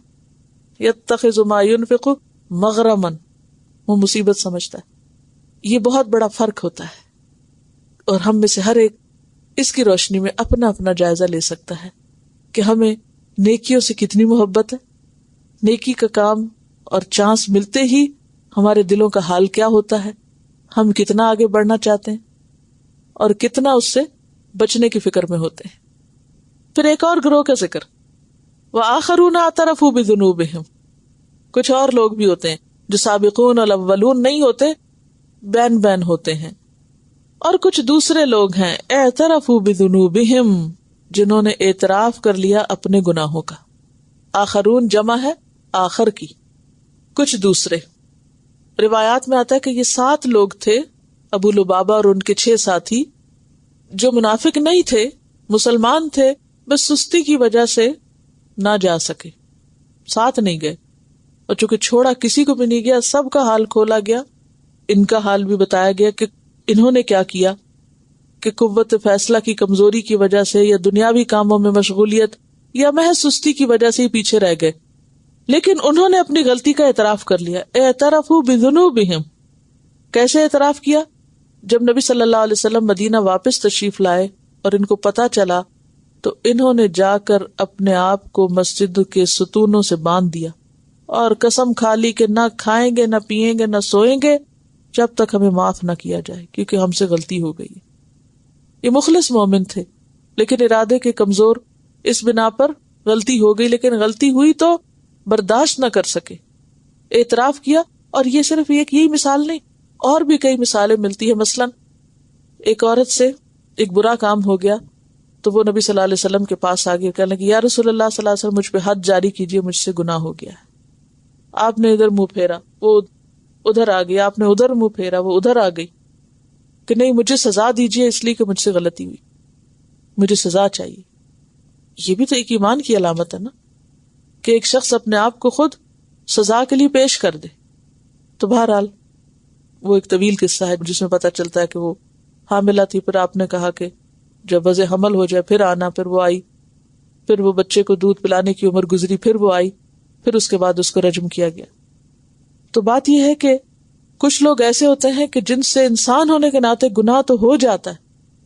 یتخذ ما ينفق مغرما، وہ مصیبت سمجھتا ہے. یہ بہت بڑا فرق ہوتا ہے، اور ہم میں سے ہر ایک اس کی روشنی میں اپنا اپنا جائزہ لے سکتا ہے کہ ہمیں نیکیوں سے کتنی محبت ہے، نیکی کا کام اور چانس ملتے ہی ہمارے دلوں کا حال کیا ہوتا ہے، ہم کتنا آگے بڑھنا چاہتے ہیں اور کتنا اس سے بچنے کی فکر میں ہوتے ہیں. پھر ایک اور گروہ کا ذکر، وآخرون اعترفوا بذنوبہم، کچھ اور لوگ بھی ہوتے ہیں جو سابقون الاولون نہیں ہوتے، بین ہوتے ہیں. اور کچھ دوسرے لوگ ہیں اعترفوا بذنوبہم، جنہوں نے اعتراف کر لیا اپنے گناہوں کا. آخرون جمع ہے آخر کی، کچھ دوسرے. روایات میں آتا ہے کہ یہ 7 لوگ تھے، ابو لبابہ اور ان کے 6 ساتھی، جو منافق نہیں تھے، مسلمان تھے، بس سستی کی وجہ سے نہ جا سکے، ساتھ نہیں گئے. اور چونکہ چھوڑا کسی کو بھی نہیں گیا، سب کا حال کھولا گیا. ان کا حال بھی بتایا گیا کہ انہوں نے کیا کیا، کہ قوت فیصلہ کی کمزوری کی وجہ سے یا دنیاوی کاموں میں مشغولیت یا محض سستی کی وجہ سے ہی پیچھے رہ گئے. لیکن انہوں نے اپنی غلطی کا اعتراف کر لیا. اعترفوا بذنوبہم، کیسے اعتراف کیا؟ جب نبی صلی اللہ علیہ وسلم مدینہ واپس تشریف لائے اور ان کو پتا چلا تو انہوں نے جا کر اپنے آپ کو مسجد کے ستونوں سے باندھ دیا اور قسم کھا لی کہ نہ کھائیں گے، نہ پیئیں گے، نہ سوئیں گے جب تک ہمیں معاف نہ کیا جائے، کیونکہ ہم سے غلطی ہو گئی. یہ مخلص مومن تھے، لیکن ارادے کے کمزور، اس بنا پر غلطی ہو گئی. لیکن غلطی ہوئی تو برداشت نہ کر سکے، اعتراف کیا. اور یہ صرف یہی مثال نہیں، اور بھی کئی مثالیں ملتی ہیں. مثلا ایک عورت سے ایک برا کام ہو گیا تو وہ نبی صلی اللہ علیہ وسلم کے پاس آگے کہنے لگی، یا رسول اللہ صلی اللہ علیہ وسلم مجھ پہ حد جاری کیجیے، مجھ سے گناہ ہو گیا ہے. آپ نے ادھر منہ پھیرا، وہ ادھر آ گئی، آپ نے ادھر منہ پھیرا، وہ ادھر آ گئی کہ نہیں مجھے سزا دیجیے اس لیے کہ مجھ سے غلطی ہوئی، مجھے سزا چاہیے. یہ بھی تو ایک ایمان کی علامت ہے نا، کہ ایک شخص اپنے آپ کو خود سزا کے لیے پیش کر دے. تو بہرحال وہ ایک طویل قصہ ہے جس میں پتہ چلتا ہے کہ وہ حاملہ تھی، پھر آپ نے کہا کہ جب وضع حمل ہو جائے پھر آنا، پھر وہ آئی، پھر وہ بچے کو دودھ پلانے کی عمر گزری، پھر وہ آئی، پھر اس کے بعد اس کو رجم کیا گیا. تو بات یہ ہے کہ کچھ لوگ ایسے ہوتے ہیں کہ جن سے انسان ہونے کے ناطے گناہ تو ہو جاتا ہے،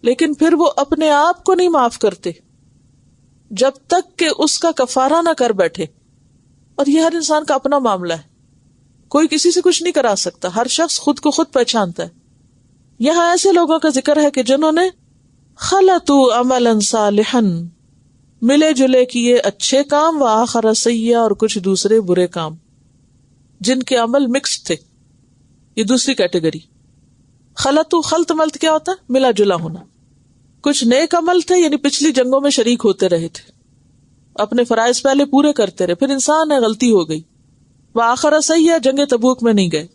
لیکن پھر وہ اپنے آپ کو نہیں معاف کرتے جب تک کہ اس کا کفارہ نہ کر بیٹھے. اور یہ ہر انسان کا اپنا معاملہ ہے، کوئی کسی سے کچھ نہیں کرا سکتا، ہر شخص خود کو خود پہچانتا ہے. یہاں ایسے لوگوں کا ذکر ہے کہ جنہوں نے خلطوا عملا صالحا، ملے جلے کیے اچھے کام، وآخر سیئا، اور کچھ دوسرے برے کام، جن کے عمل مکسڈ تھے. یہ دوسری کیٹیگری. خلط ملت کیا ہوتا ہے؟ ملا جلا ہونا. کچھ نیک عمل تھے، یعنی پچھلی جنگوں میں شریک ہوتے رہے تھے، اپنے فرائض پہلے پورے کرتے رہے، پھر انسان ہے غلطی ہو گئی. وآخر سیئا، جنگ تبوک میں نہیں گئے.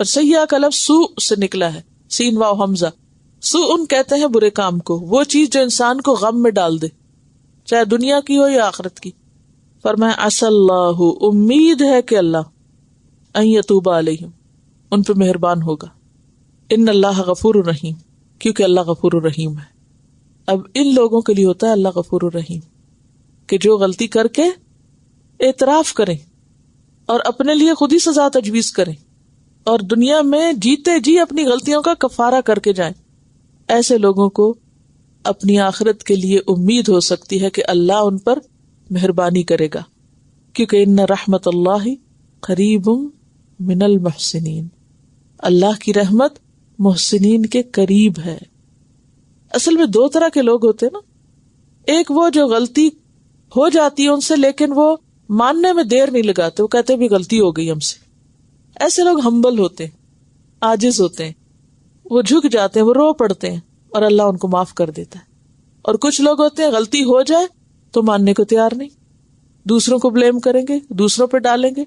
اور سیئا کا لفظ سوء سے نکلا ہے، سین واو حمزہ. سوء کہتے ہیں برے کام کو، وہ چیز جو انسان کو غم میں ڈال دے، چاہے دنیا کی ہو یا آخرت کی. فرمایا عسى اللہ، امید ہے کہ اللہ ان یتوب علیہم، ان پہ مہربان ہوگا. ان اللہ غفور الرحیم، کیونکہ اللہ غفور الرحیم ہے. اب ان لوگوں کے لیے ہوتا ہے اللہ غفور الرحیم، کہ جو غلطی کر کے اعتراف کریں اور اپنے لیے خود ہی سزا تجویز کریں اور دنیا میں جیتے جی اپنی غلطیوں کا کفارہ کر کے جائیں. ایسے لوگوں کو اپنی آخرت کے لیے امید ہو سکتی ہے کہ اللہ ان پر مہربانی کرے گا، کیونکہ ان رحمت اللہ قریب من المحسنین، اللہ کی رحمت محسنین کے قریب ہے. اصل میں 2 طرح کے لوگ ہوتے ہیں نا، ایک وہ جو غلطی ہو جاتی ہے ان سے لیکن وہ ماننے میں دیر نہیں لگاتے، وہ کہتے بھی غلطی ہو گئی ہم سے. ایسے لوگ ہمبل ہوتے ہیں، عاجز ہوتے ہیں، وہ جھک جاتے ہیں، وہ رو پڑتے ہیں اور اللہ ان کو معاف کر دیتا ہے. اور کچھ لوگ ہوتے ہیں غلطی ہو جائے تو ماننے کو تیار نہیں، دوسروں کو بلیم کریں گے، دوسروں پہ ڈالیں گے،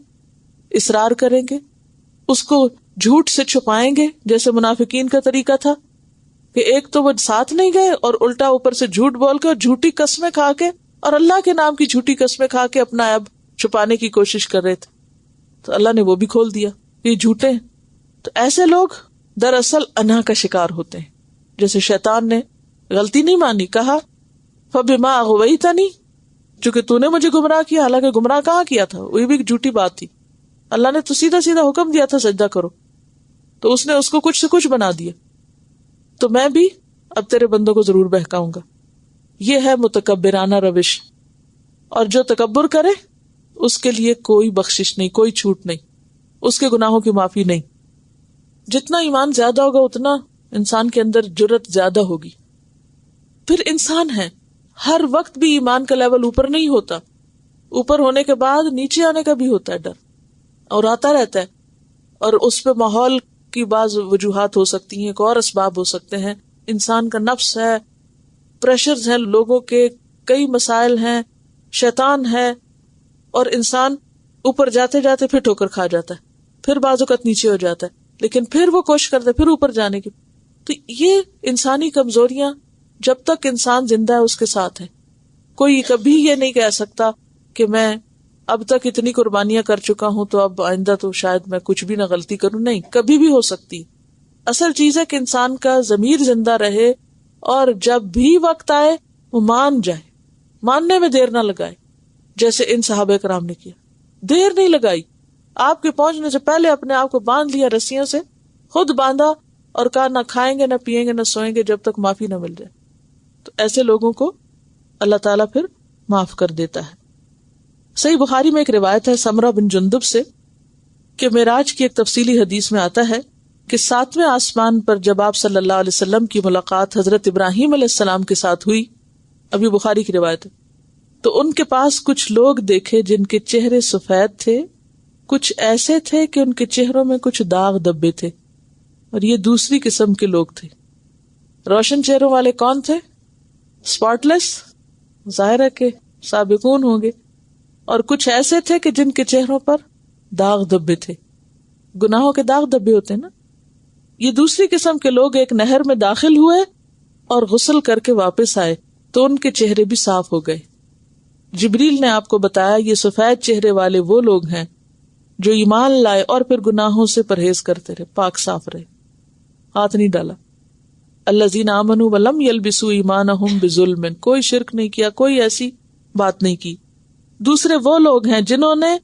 اصرار کریں گے، اس کو جھوٹ سے چھپائیں گے، جیسے منافقین کا طریقہ تھا کہ ایک تو وہ ساتھ نہیں گئے اور الٹا اوپر سے جھوٹ بول کے اور جھوٹی قسمیں کھا کے اور اللہ کے نام کی جھوٹی قسمیں کھا کے اپنا عیب چھپانے کی کوشش کر رہے تھے. تو اللہ نے وہ بھی کھول دیا، یہ جھوٹے ہیں۔ تو ایسے لوگ دراصل انا کا شکار ہوتے ہیں۔ جیسے شیطان نے غلطی نہیں مانی، کہا فَبِمَا أَغْوَيْتَنِي، چونکہ تو نے مجھے گمراہ کیا، حالانکہ گمراہ کہاں کیا تھا، وہ بھی ایک جھوٹی بات تھی۔ اللہ نے تو سیدھا سیدھا حکم دیا تھا سجدہ کرو، تو اس نے اس کو کچھ سے کچھ بنا دیا۔ تو میں بھی اب تیرے بندوں کو ضرور بہکاؤں گا۔ یہ ہے متکبرانہ روش، اور جو تکبر کرے اس کے لیے کوئی بخشش نہیں، کوئی چھوٹ نہیں، اس کے گناہوں کی معافی نہیں۔ جتنا ایمان زیادہ ہوگا اتنا انسان کے اندر جرت زیادہ ہوگی۔ پھر انسان ہے، ہر وقت بھی ایمان کا لیول اوپر نہیں ہوتا، اوپر ہونے کے بعد نیچے آنے کا بھی ہوتا ہے ڈر، اور آتا رہتا ہے، اور اس پہ ماحول کی بعض وجوہات ہو سکتی ہیں، ایک اور اسباب ہو سکتے ہیں، انسان کا نفس ہے، پریشرز ہیں لوگوں کے، کئی مسائل ہیں، شیطان ہے، اور انسان اوپر جاتے جاتے پھر ٹھوکر کھا جاتا ہے، پھر بعض اوقات نیچے ہو جاتا ہے، لیکن پھر وہ کوشش کرتا ہے پھر اوپر جانے کی۔ تو یہ انسانی کمزوریاں جب تک انسان زندہ ہے اس کے ساتھ ہے۔ کوئی کبھی یہ نہیں کہہ سکتا کہ میں اب تک اتنی قربانیاں کر چکا ہوں تو اب آئندہ تو شاید میں کچھ بھی نہ غلطی کروں، نہیں، کبھی بھی ہو سکتی۔ اصل چیز ہے کہ انسان کا ضمیر زندہ رہے، اور جب بھی وقت آئے وہ مان جائے، ماننے میں دیر نہ لگائے، جیسے ان صحابہ کرام نے کیا، دیر نہیں لگائی، آپ کے پہنچنے سے پہلے اپنے آپ کو باندھ لیا رسیوں سے، خود باندھا، اور کہا نہ کھائیں گے نہ پیئیں گے نہ سوئیں گے جب تک معافی نہ مل جائے۔ تو ایسے لوگوں کو اللہ تعالیٰ پھر معاف کر دیتا ہے۔ صحیح بخاری میں ایک روایت ہے سمرہ بن جندب سے کہ معراج کی ایک تفصیلی حدیث میں آتا ہے کہ 7ویں آسمان پر جب آپ صلی اللہ علیہ وسلم کی ملاقات حضرت ابراہیم علیہ السلام کے ساتھ ہوئی، ابھی بخاری کی روایت ہے، تو ان کے پاس کچھ لوگ دیکھے جن کے چہرے سفید تھے، کچھ ایسے تھے کہ ان کے چہروں میں کچھ داغ دبے تھے، اور یہ دوسری قسم کے لوگ تھے۔ روشن چہروں والے کون تھے؟ اسپاٹ لیس، ظاہر ہے کہ سابقون ہوں گے، اور کچھ ایسے تھے کہ جن کے چہروں پر داغ دبے تھے، گناہوں کے داغ دبے ہوتے ہیں نا۔ یہ دوسری قسم کے لوگ ایک نہر میں داخل ہوئے اور غسل کر کے واپس آئے تو ان کے چہرے بھی صاف ہو گئے۔ جبریل نے آپ کو بتایا یہ سفید چہرے والے وہ لوگ ہیں جو ایمان لائے اور پھر گناہوں سے پرہیز کرتے رہے، پاک صاف رہے، ہاتھ نہیں ڈالا۔ الذین آمنوا ولم یلبسوا ایمانہم بظلم، کوئی شرک نہیں کیا، کوئی ایسی بات نہیں کی۔ دوسرے وہ لوگ ہیں جنہوں نے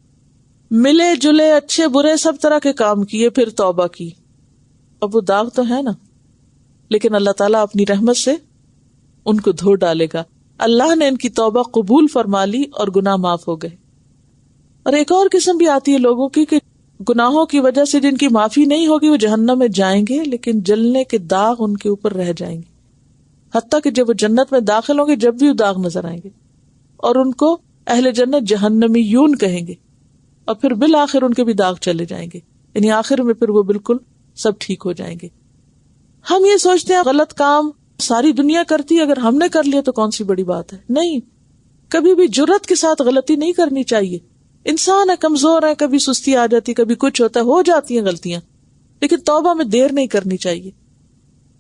ملے جلے اچھے برے سب طرح کے کام کیے پھر توبہ کی۔ اب وہ داغ تو ہے نا، لیکن اللہ تعالیٰ اپنی رحمت سے ان کو دھو ڈالے گا۔ اللہ نے ان کی توبہ قبول فرما لی اور گناہ معاف ہو گئے۔ اور ایک اور قسم بھی آتی ہے لوگوں کی کہ گناہوں کی وجہ سے جن کی معافی نہیں ہوگی وہ جہنم میں جائیں گے، لیکن جلنے کے داغ ان کے اوپر رہ جائیں گے، حتیٰ کہ جب وہ جنت میں داخل ہوں گے جب بھی وہ داغ نظر آئیں گے، اور ان کو اہل جنت جہنمیون کہیں گے، اور پھر بالآخر ان کے بھی داغ چلے جائیں گے، یعنی آخر میں پھر وہ بالکل سب ٹھیک ہو جائیں گے۔ ہم یہ سوچتے ہیں غلط کام ساری دنیا کرتی ہے، اگر ہم نے کر لیا تو کون سی بڑی بات ہے؟ نہیں، کبھی بھی جرت کے ساتھ غلطی نہیں کرنی چاہیے۔ انسان ہے، کمزور ہے، کبھی سستی آ جاتی، کبھی کچھ ہوتا ہے، ہو جاتی ہیں غلطیاں، لیکن توبہ میں دیر نہیں کرنی چاہیے۔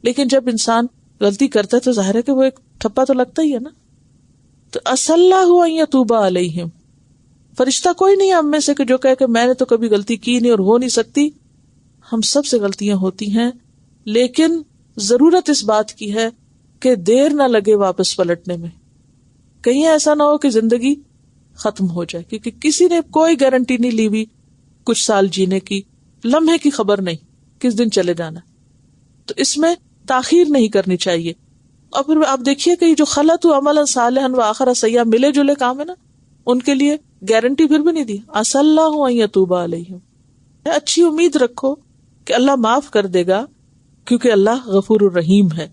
لیکن جب انسان غلطی کرتا ہے تو ظاہر ہے کہ وہ ایک ٹھپا تو لگتا ہی ہے نا۔ تو عسى اللہ ان یتوب علیہم، فرشتہ کوئی نہیں ہم میں سے کہ جو کہے کہ میں نے تو کبھی غلطی کی نہیں اور ہو نہیں سکتی۔ ہم سب سے غلطیاں ہوتی ہیں، لیکن ضرورت اس بات کی ہے کہ دیر نہ لگے واپس پلٹنے میں، کہیں ایسا نہ ہو کہ زندگی ختم ہو جائے، کیونکہ کسی نے کوئی گارنٹی نہیں لی ہوئی کچھ سال جینے کی، لمحے کی خبر نہیں کس دن چلے جانا، تو اس میں تاخیر نہیں کرنی چاہیے۔ اور پھر آپ دیکھیے کہ جو خلط عملا صالحا وآخر سیئا ملے جلے کام ہے نا، ان کے لیے گارنٹی پھر بھی نہیں دی، عسى اللہ ان یتوب علیہم، اچھی امید رکھو کہ اللہ معاف کر دے گا، کیونکہ اللہ غفور الرحیم ہے۔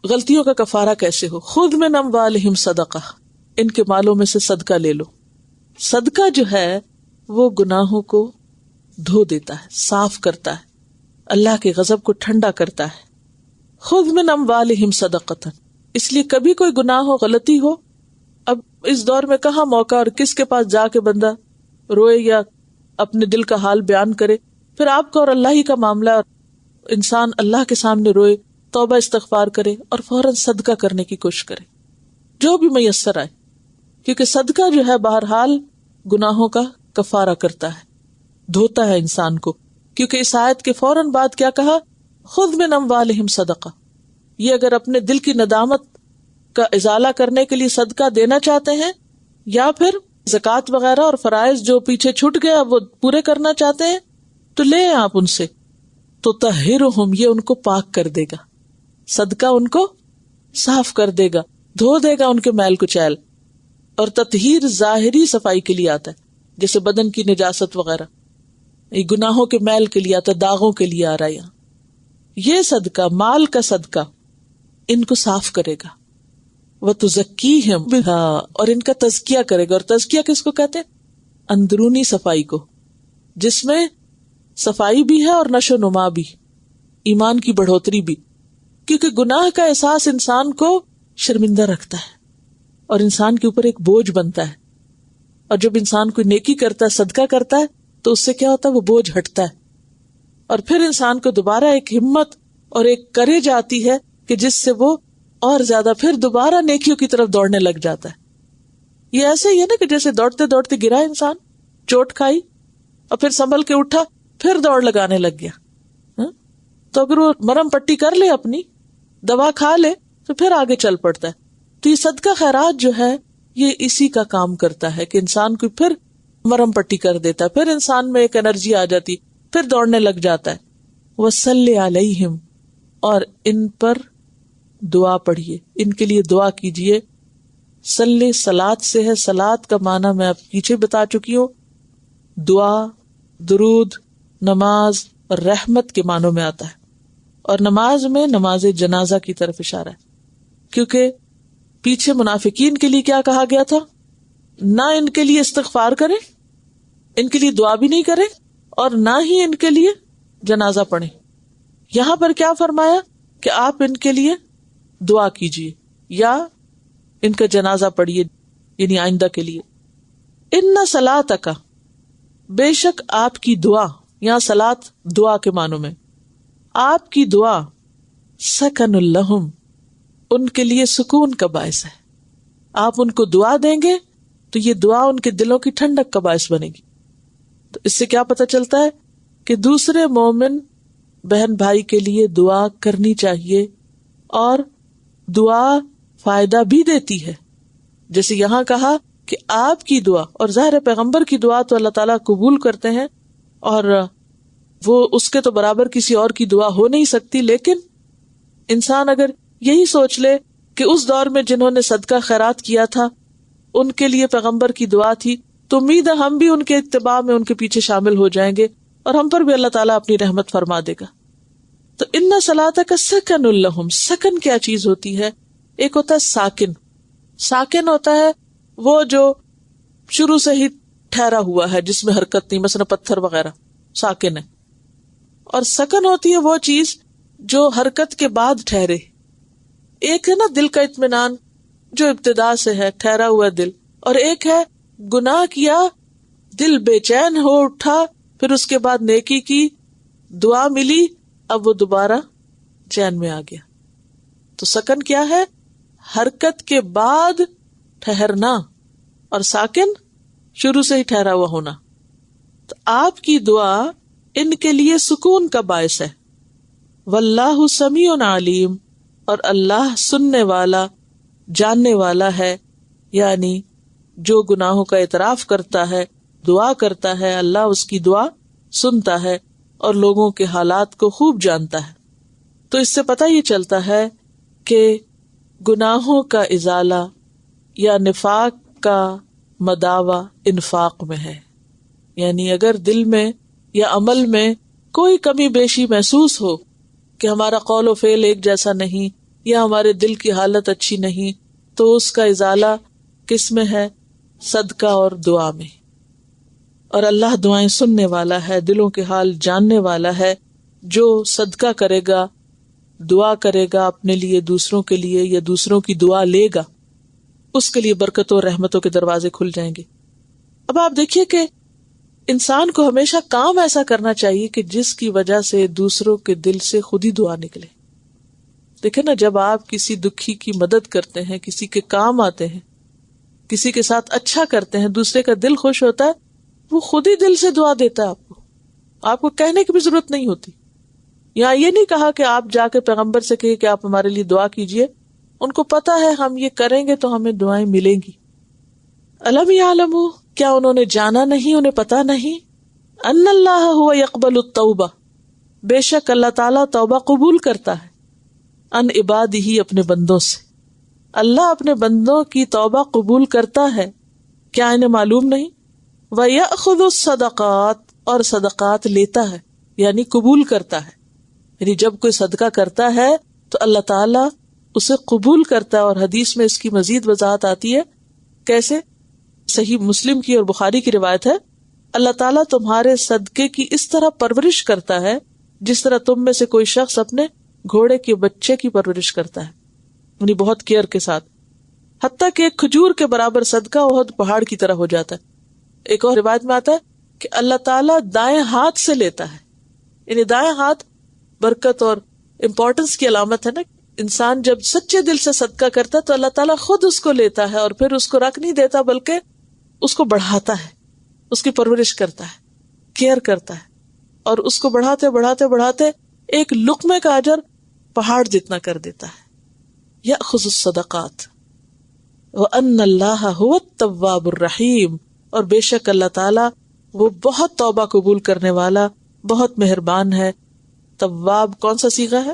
غلطیوں کا کفارہ کیسے ہو؟ خذ من اموالہم صدقہ، ان کے مالوں میں سے صدقہ لے لو۔ صدقہ جو ہے وہ گناہوں کو دھو دیتا ہے، صاف کرتا ہے، اللہ کے غضب کو ٹھنڈا کرتا ہے۔ خذ من اموالہم صدقۃ، اس لیے کبھی کوئی گناہ ہو، غلطی ہو، اب اس دور میں کہاں موقع اور کس کے پاس جا کے بندہ روئے یا اپنے دل کا حال بیان کرے، پھر آپ کا اور اللہ ہی کا معاملہ، اور انسان اللہ کے سامنے روئے، توبہ استغفار کرے اور فوراً صدقہ کرنے کی کوشش کرے جو بھی میسر آئے، کیونکہ صدقہ جو ہے بہرحال گناہوں کا کفارہ کرتا ہے۔ دھوتا ہے انسان کو، کیونکہ اس آیت کے فوراً بعد کیا کہا؟ خذ من اموالہم صدقہ. یہ اگر اپنے دل کی ندامت کا ازالہ کرنے کے لیے صدقہ دینا چاہتے ہیں، یا پھر زکوٰۃ وغیرہ اور فرائض جو پیچھے چھوٹ گیا وہ پورے کرنا چاہتے ہیں، تو لیں آپ ان سے. تو طہرہم، یہ ان کو پاک کر دے گا، صدقہ ان کو صاف کر دے گا، دھو دے گا ان کے میل کچیل. اور تطہیر ظاہری صفائی کے لیے آتا ہے، جیسے بدن کی نجاست وغیرہ، یہ گناہوں کے میل کے لیے آتا ہے، داغوں کے لیے آ رہا ہے یہاں. یہ صدقہ، مال کا صدقہ ان کو صاف کرے گا. وَتُزَكِّيهِمْ بِهَا، اور ان کا تزکیہ کرے گا. اور تزکیہ کس کو کہتے ہیں؟ اندرونی صفائی کو، جس میں صفائی بھی ہے اور نشو و نما بھی، ایمان کی بڑھوتری بھی. کیونکہ گناہ کا احساس انسان کو شرمندہ رکھتا ہے اور انسان کے اوپر ایک بوجھ بنتا ہے. اور جب انسان کوئی نیکی کرتا ہے، صدقہ کرتا ہے، تو اس سے کیا ہوتا ہے؟ وہ بوجھ ہٹتا ہے، اور پھر انسان کو دوبارہ ایک ہمت اور ایک کریج آتی ہے کہ جس سے وہ اور زیادہ پھر دوبارہ نیکیوں کی طرف دوڑنے لگ جاتا ہے. یہ ایسے ہی ہے نا کہ جیسے دوڑتے دوڑتے گرا انسان، چوٹ کھائی اور پھر سنبھل کے اٹھا، پھر دوڑ لگانے لگ گیا. تو اگر وہ مرم پٹی کر لے، اپنی دوا کھا لے، تو پھر آگے چل پڑتا ہے. تو یہ صدقہ خیرات جو ہے یہ اسی کا کام کرتا ہے کہ انسان کو پھر مرم پٹی کر دیتا ہے، پھر انسان میں ایک انرجی آ جاتی، پھر دوڑنے لگ جاتا ہے. وَصَلِّ عَلَيْهِمْ، اور ان پر دعا پڑھیے، ان کے لیے دعا کیجیے. صلی صلات سے ہے، صلات کا معنی میں اب پیچھے بتا چکی ہوں، دعا، درود، نماز اور رحمت کے معنوں میں آتا ہے. اور نماز میں نماز جنازہ کی طرف اشارہ ہے، کیونکہ پیچھے منافقین کے لیے کیا کہا گیا تھا؟ نہ ان کے لیے استغفار کریں، ان کے لیے دعا بھی نہیں کریں، اور نہ ہی ان کے لیے جنازہ پڑھیں. یہاں پر کیا فرمایا کہ آپ ان کے لیے دعا کیجیے یا ان کا جنازہ پڑھیے، یعنی آئندہ کے لیے. ان صلاتک، بے شک آپ کی دعا، یہاں صلات دعا کے معنوں میں، آپ کی دعا سکن لہم، ان کے لیے سکون کا باعث ہے. آپ ان کو دعا دیں گے تو یہ دعا ان کے دلوں کی ٹھنڈک کا باعث بنے گی. تو اس سے کیا پتہ چلتا ہے کہ دوسرے مومن بہن بھائی کے لیے دعا کرنی چاہیے، اور دعا فائدہ بھی دیتی ہے. جیسے یہاں کہا کہ آپ کی دعا، اور ظاہر پیغمبر کی دعا تو اللہ تعالیٰ قبول کرتے ہیں، اور وہ اس کے تو برابر کسی اور کی دعا ہو نہیں سکتی. لیکن انسان اگر یہی سوچ لے کہ اس دور میں جنہوں نے صدقہ خیرات کیا تھا ان کے لیے پیغمبر کی دعا تھی، تو امید ہے ہم بھی ان کے اتباع میں ان کے پیچھے شامل ہو جائیں گے، اور ہم پر بھی اللہ تعالیٰ اپنی رحمت فرما دے گا. تو ان صلاتک سکن لہم، سکن کیا چیز ہوتی ہے؟ ایک ہوتا ہے ساکن. ساکن ہوتا ہے وہ جو شروع سے ہی ٹھہرا ہوا ہے، جس میں حرکت نہیں، مثلا پتھر وغیرہ ساکن ہے. اور سکن ہوتی ہے وہ چیز جو حرکت کے بعد ٹھہرے. ایک ہے نا دل کا اطمینان جو ابتدا سے ہے، ٹھہرا ہوا دل، اور ایک ہے گناہ کیا، دل بے چین ہو اٹھا، پھر اس کے بعد نیکی کی، دعا ملی، اب وہ دوبارہ چین میں آ گیا. تو سکن کیا ہے؟ حرکت کے بعد ٹھہرنا، اور ساکن شروع سے ہی ٹھہرا ہوا ہونا. تو آپ کی دعا ان کے لیے سکون کا باعث ہے. واللہ سمیع علیم، اور اللہ سننے والا، جاننے والا ہے. یعنی جو گناہوں کا اعتراف کرتا ہے، دعا کرتا ہے، اللہ اس کی دعا سنتا ہے اور لوگوں کے حالات کو خوب جانتا ہے. تو اس سے پتہ یہ چلتا ہے کہ گناہوں کا ازالہ یا نفاق کا مداوع انفاق میں ہے. یعنی اگر دل میں یا عمل میں کوئی کمی بیشی محسوس ہو کہ ہمارا قول و فعل ایک جیسا نہیں، یا ہمارے دل کی حالت اچھی نہیں، تو اس کا ازالہ کس میں ہے؟ صدقہ اور دعا میں. اور اللہ دعائیں سننے والا ہے، دلوں کے حال جاننے والا ہے. جو صدقہ کرے گا، دعا کرے گا اپنے لیے، دوسروں کے لیے، یا دوسروں کی دعا لے گا، اس کے لیے برکتوں اور رحمتوں کے دروازے کھل جائیں گے. اب آپ دیکھیے کہ انسان کو ہمیشہ کام ایسا کرنا چاہیے کہ جس کی وجہ سے دوسروں کے دل سے خود ہی دعا نکلے. دیکھیں نا، جب آپ کسی دکھی کی مدد کرتے ہیں، کسی کے کام آتے ہیں، کسی کے ساتھ اچھا کرتے ہیں، دوسرے کا دل خوش ہوتا ہے، وہ خود ہی دل سے دعا دیتا ہے آپ کو. آپ کو کہنے کی بھی ضرورت نہیں ہوتی. یہاں یہ نہیں کہا کہ آپ جا کے پیغمبر سے کہے کہ آپ ہمارے لیے دعا کیجئے، ان کو پتا ہے ہم یہ کریں گے تو ہمیں دعائیں ملیں گی. الم یعلموا، کیا انہوں نے جانا نہیں، انہیں پتا نہیں، ان اللہ هو یقبل التوبہ، بے شک اللہ تعالیٰ توبہ قبول کرتا ہے، ان عبادہ، اپنے بندوں سے. اللہ اپنے بندوں کی توبہ قبول کرتا ہے، کیا انہیں معلوم نہیں؟ وَيَأْخُذُ الصَّدَقَاتِ، اور صدقات لیتا ہے، یعنی قبول کرتا ہے. یعنی جب کوئی صدقہ کرتا ہے تو اللہ تعالیٰ اسے قبول کرتا ہے. اور حدیث میں اس کی مزید وضاحت آتی ہے. کیسے؟ صحیح مسلم کی اور بخاری کی روایت ہے، اللہ تعالیٰ تمہارے صدقے کی اس طرح پرورش کرتا ہے جس طرح تم میں سے کوئی شخص اپنے گھوڑے کے بچے کی پرورش کرتا ہے، یعنی بہت کیئر کے ساتھ، حتیٰ کہ ایک کھجور کے برابر صدقہ احد پہاڑ کی طرح ہو جاتا ہے. ایک اور روایت میں آتا ہے کہ اللہ تعالیٰ دائیں ہاتھ سے لیتا ہے، یعنی دائیں ہاتھ برکت اور امپورٹنس کی علامت ہے نا. انسان جب سچے دل سے صدقہ کرتا ہے تو اللہ تعالیٰ خود اس کو لیتا ہے اور پھر اس کو رکھ نہیں دیتا بلکہ اس کو بڑھاتا ہے، اس کی پرورش کرتا ہے، کیئر کرتا ہے، اور اس کو بڑھاتے بڑھاتے بڑھاتے ایک لقمے کا اجر پہاڑ جتنا کر دیتا ہے. یأخذ الصدقات وَأَنَّ اللَّهَ هُوَ التَّوَّابُ الرَّحِيمُ، اور بے شک اللہ تعالیٰ وہ بہت توبہ قبول کرنے والا، بہت مہربان ہے. تواب کون سا صیغہ ہے؟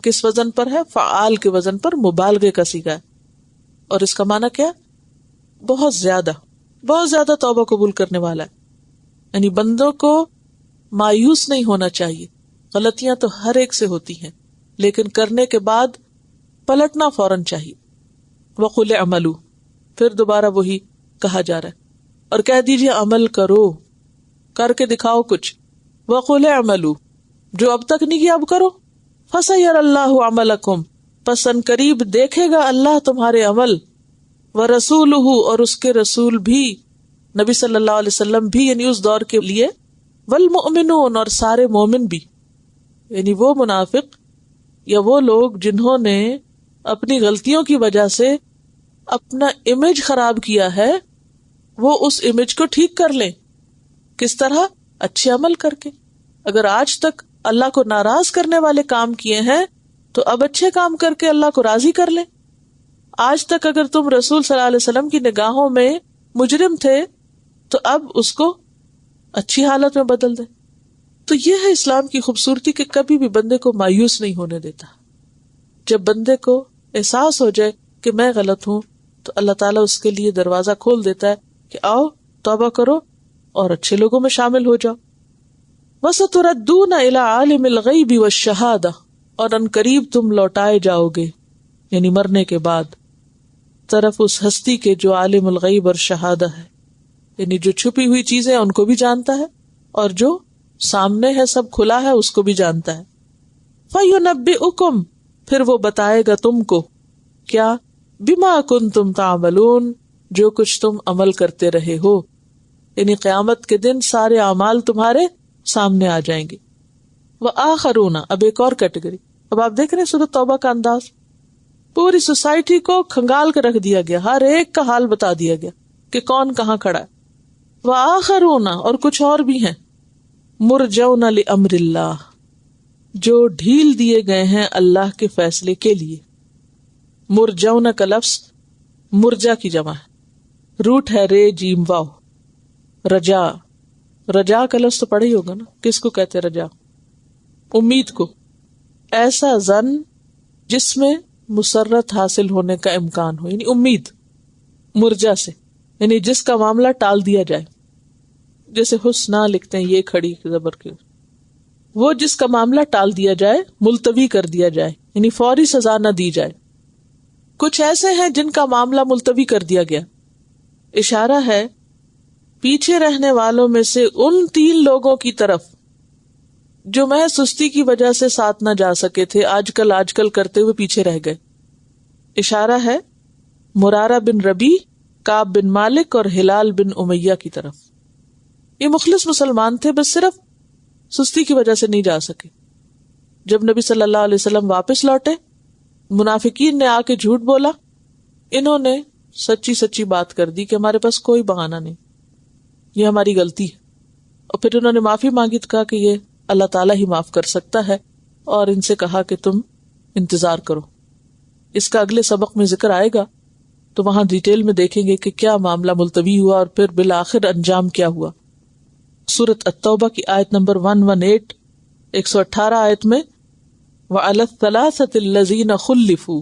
کس وزن پر ہے؟ فعال کے وزن پر، مبالغے کا صیغہ ہے. اور اس کا معنی کیا؟ بہت زیادہ توبہ قبول کرنے والا ہے. یعنی بندوں کو مایوس نہیں ہونا چاہیے. غلطیاں تو ہر ایک سے ہوتی ہیں، لیکن کرنے کے بعد پلٹنا فوراً چاہیے. وَقُلِ اعْمَلُوا، پھر دوبارہ وہی کہا جا رہا ہے، اور کہہ دیجیے عمل کرو، کر کے دکھاؤ کچھ. وَقُلِ اعْمَلُوا، جو اب تک نہیں کیا اب کرو. فَسَيَرَ اللَّهُ عَمَلَكُمْ، پس ان قریب دیکھے گا اللہ تمہارے عمل. وَرَسُولُهُ، اور اس کے رسول بھی، نبی صلی اللہ علیہ وسلم بھی، یعنی اس دور کے لیے. وَالْمُؤْمِنُونَ، اور سارے مومن بھی، یعنی وہ منافق یا وہ لوگ جنہوں نے اپنی غلطیوں کی وجہ سے اپنا امیج خراب کیا ہے، وہ اس امیج کو ٹھیک کر لیں. کس طرح؟ اچھے عمل کر کے. اگر آج تک اللہ کو ناراض کرنے والے کام کیے ہیں تو اب اچھے کام کر کے اللہ کو راضی کر لیں. آج تک اگر تم رسول صلی اللہ علیہ وسلم کی نگاہوں میں مجرم تھے تو اب اس کو اچھی حالت میں بدل دیں. تو یہ ہے اسلام کی خوبصورتی کہ کبھی بھی بندے کو مایوس نہیں ہونے دیتا. جب بندے کو احساس ہو جائے کہ میں غلط ہوں تو اللہ تعالیٰ اس کے لیے دروازہ کھول دیتا ہے کہ آؤ توبہ کرو اور اچھے لوگوں میں شامل ہو جاؤ. وَسَتُرَدُّونَ إِلَىٰ عَالِمِ الْغَيْبِ وَالشَّهَادَةِ، اور ان قریب تم لوٹائے جاؤ گے، یعنی مرنے کے بعد، طرف اس ہستی کے جو عالم الغیب اور شہادہ ہے، یعنی جو چھپی ہوئی چیزیں ان کو بھی جانتا ہے اور جو سامنے ہے سب کھلا ہے اس کو بھی جانتا ہے. فَيُنَبِّئُكُمْ، پھر وہ بتائے گا تم کو، کیا؟ بِمَا كُنْتُمْ تَعْمَلُونَ، جو کچھ تم عمل کرتے رہے ہو. یعنی قیامت کے دن سارے اعمال تمہارے سامنے آ جائیں گے. وَآخَرُونَ، اب ایک اور کیٹیگری. اب آپ دیکھ رہے ہیں سورۃ توبہ کا انداز، پوری سوسائٹی کو کھنگال کے رکھ دیا گیا، ہر ایک کا حال بتا دیا گیا کہ کون کہاں کھڑا ہے. وَآخَرُونَ، اور کچھ اور بھی ہیں، مُرْجَوْنَ لِأَمْرِ اللَّهِ، جو ڈھیل دیے گئے ہیں اللہ کے فیصلے کے لیے. مرجون کا لفظ مرجا کی جمع ہے، روٹ ہے رے جیم واو. رجا کا لفظ تو پڑھا ہی ہوگا نا، کس کو کہتے رجا؟ امید کو. ایسا ظن جس میں مسرت حاصل ہونے کا امکان ہو، یعنی امید. مرجا سے یعنی جس کا معاملہ ٹال دیا جائے، جیسے حسنا لکھتے ہیں یہ کھڑی زبر کے، وہ جس کا معاملہ ٹال دیا جائے، ملتوی کر دیا جائے، یعنی فوری سزا نہ دی جائے. کچھ ایسے ہیں جن کا معاملہ ملتوی کر دیا گیا. اشارہ ہے پیچھے رہنے والوں میں سے ان 3 لوگوں کی طرف جو محض سستی کی وجہ سے ساتھ نہ جا سکے تھے، آج کل کرتے ہوئے پیچھے رہ گئے. اشارہ ہے مرارہ بن ربی، کعب بن مالک اور ہلال بن امیہ کی طرف. یہ مخلص مسلمان تھے، بس صرف سستی کی وجہ سے نہیں جا سکے. جب نبی صلی اللہ علیہ وسلم واپس لوٹے، منافقین نے آ کے جھوٹ بولا، انہوں نے سچی بات کر دی کہ ہمارے پاس کوئی بہانہ نہیں، یہ ہماری غلطی ہے. اور پھر انہوں نے معافی مانگی تو کہا کہ یہ اللہ تعالیٰ ہی معاف کر سکتا ہے، اور ان سے کہا کہ تم انتظار کرو. اس کا اگلے سبق میں ذکر آئے گا تو وہاں ڈیٹیل میں دیکھیں گے کہ کیا معاملہ ملتوی ہوا اور پھر بالآخر انجام کیا ہوا. سورۃ التوبہ کی آیت نمبر 118 118 آیت میں وَعَلَى الثَّلَاثَةِ الَّذِينَ خُلِّفُوا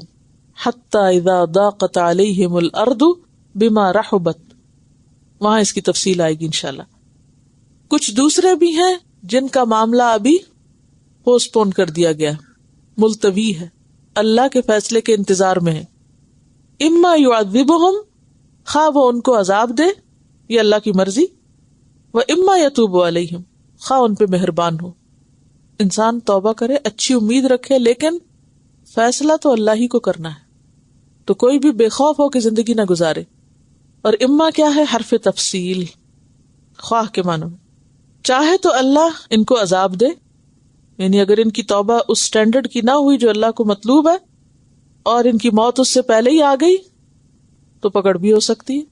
حَتَّى إِذَا ضَاقَتْ عَلَيْهِمُ الْأَرْضُ بِمَا رَحُبَتْ، وہاں اس کی تفصیل آئے گی انشاءاللہ. کچھ دوسرے بھی ہیں جن کا معاملہ ابھی پوسٹ پون کر دیا گیا، ملتوی ہے، اللہ کے فیصلے کے انتظار میں ہے. اما یعذبہم، خواہ وہ ان کو عذاب دے، یہ اللہ کی مرضی، و اما یتوب علیہم، خواہ ان پہ مہربان ہو. انسان توبہ کرے، اچھی امید رکھے، لیکن فیصلہ تو اللہ ہی کو کرنا ہے، تو کوئی بھی بے خوف ہو کے زندگی نہ گزارے. اور اما کیا ہے؟ حرف تفصیل، خواہ کے معنی میں. چاہے تو اللہ ان کو عذاب دے، یعنی اگر ان کی توبہ اس سٹینڈرڈ کی نہ ہوئی جو اللہ کو مطلوب ہے اور ان کی موت اس سے پہلے ہی آ گئی تو پکڑ بھی ہو سکتی ہے.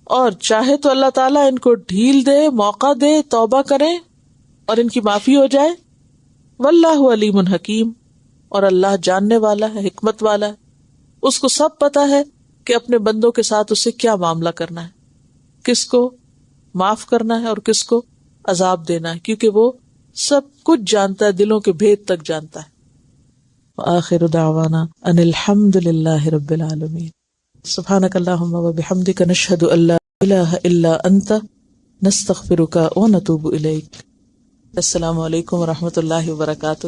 اور چاہے تو اللہ تعالیٰ ان کو ڈھیل دے، موقع دے، توبہ کریں اور ان کی معافی ہو جائے. واللہ علیم حکیم، اور اللہ جاننے والا ہے، حکمت والا ہے، اس کو سب پتا ہے کہ اپنے بندوں کے ساتھ اسے کیا معاملہ کرنا ہے، کس کو معاف کرنا ہے اور کس کو عذاب دینا ہے، کیونکہ وہ سب کچھ جانتا ہے، دلوں کے بھید تک جانتا ہے. وآخر دعوانا ان الحمد للہ رب العالمین. سبحانک اللہم وبحمدک، نشہد ان لا الہ الا انت، نستغفرک ونتوب الیک. السلام علیکم ورحمۃ اللہ وبرکاتہ.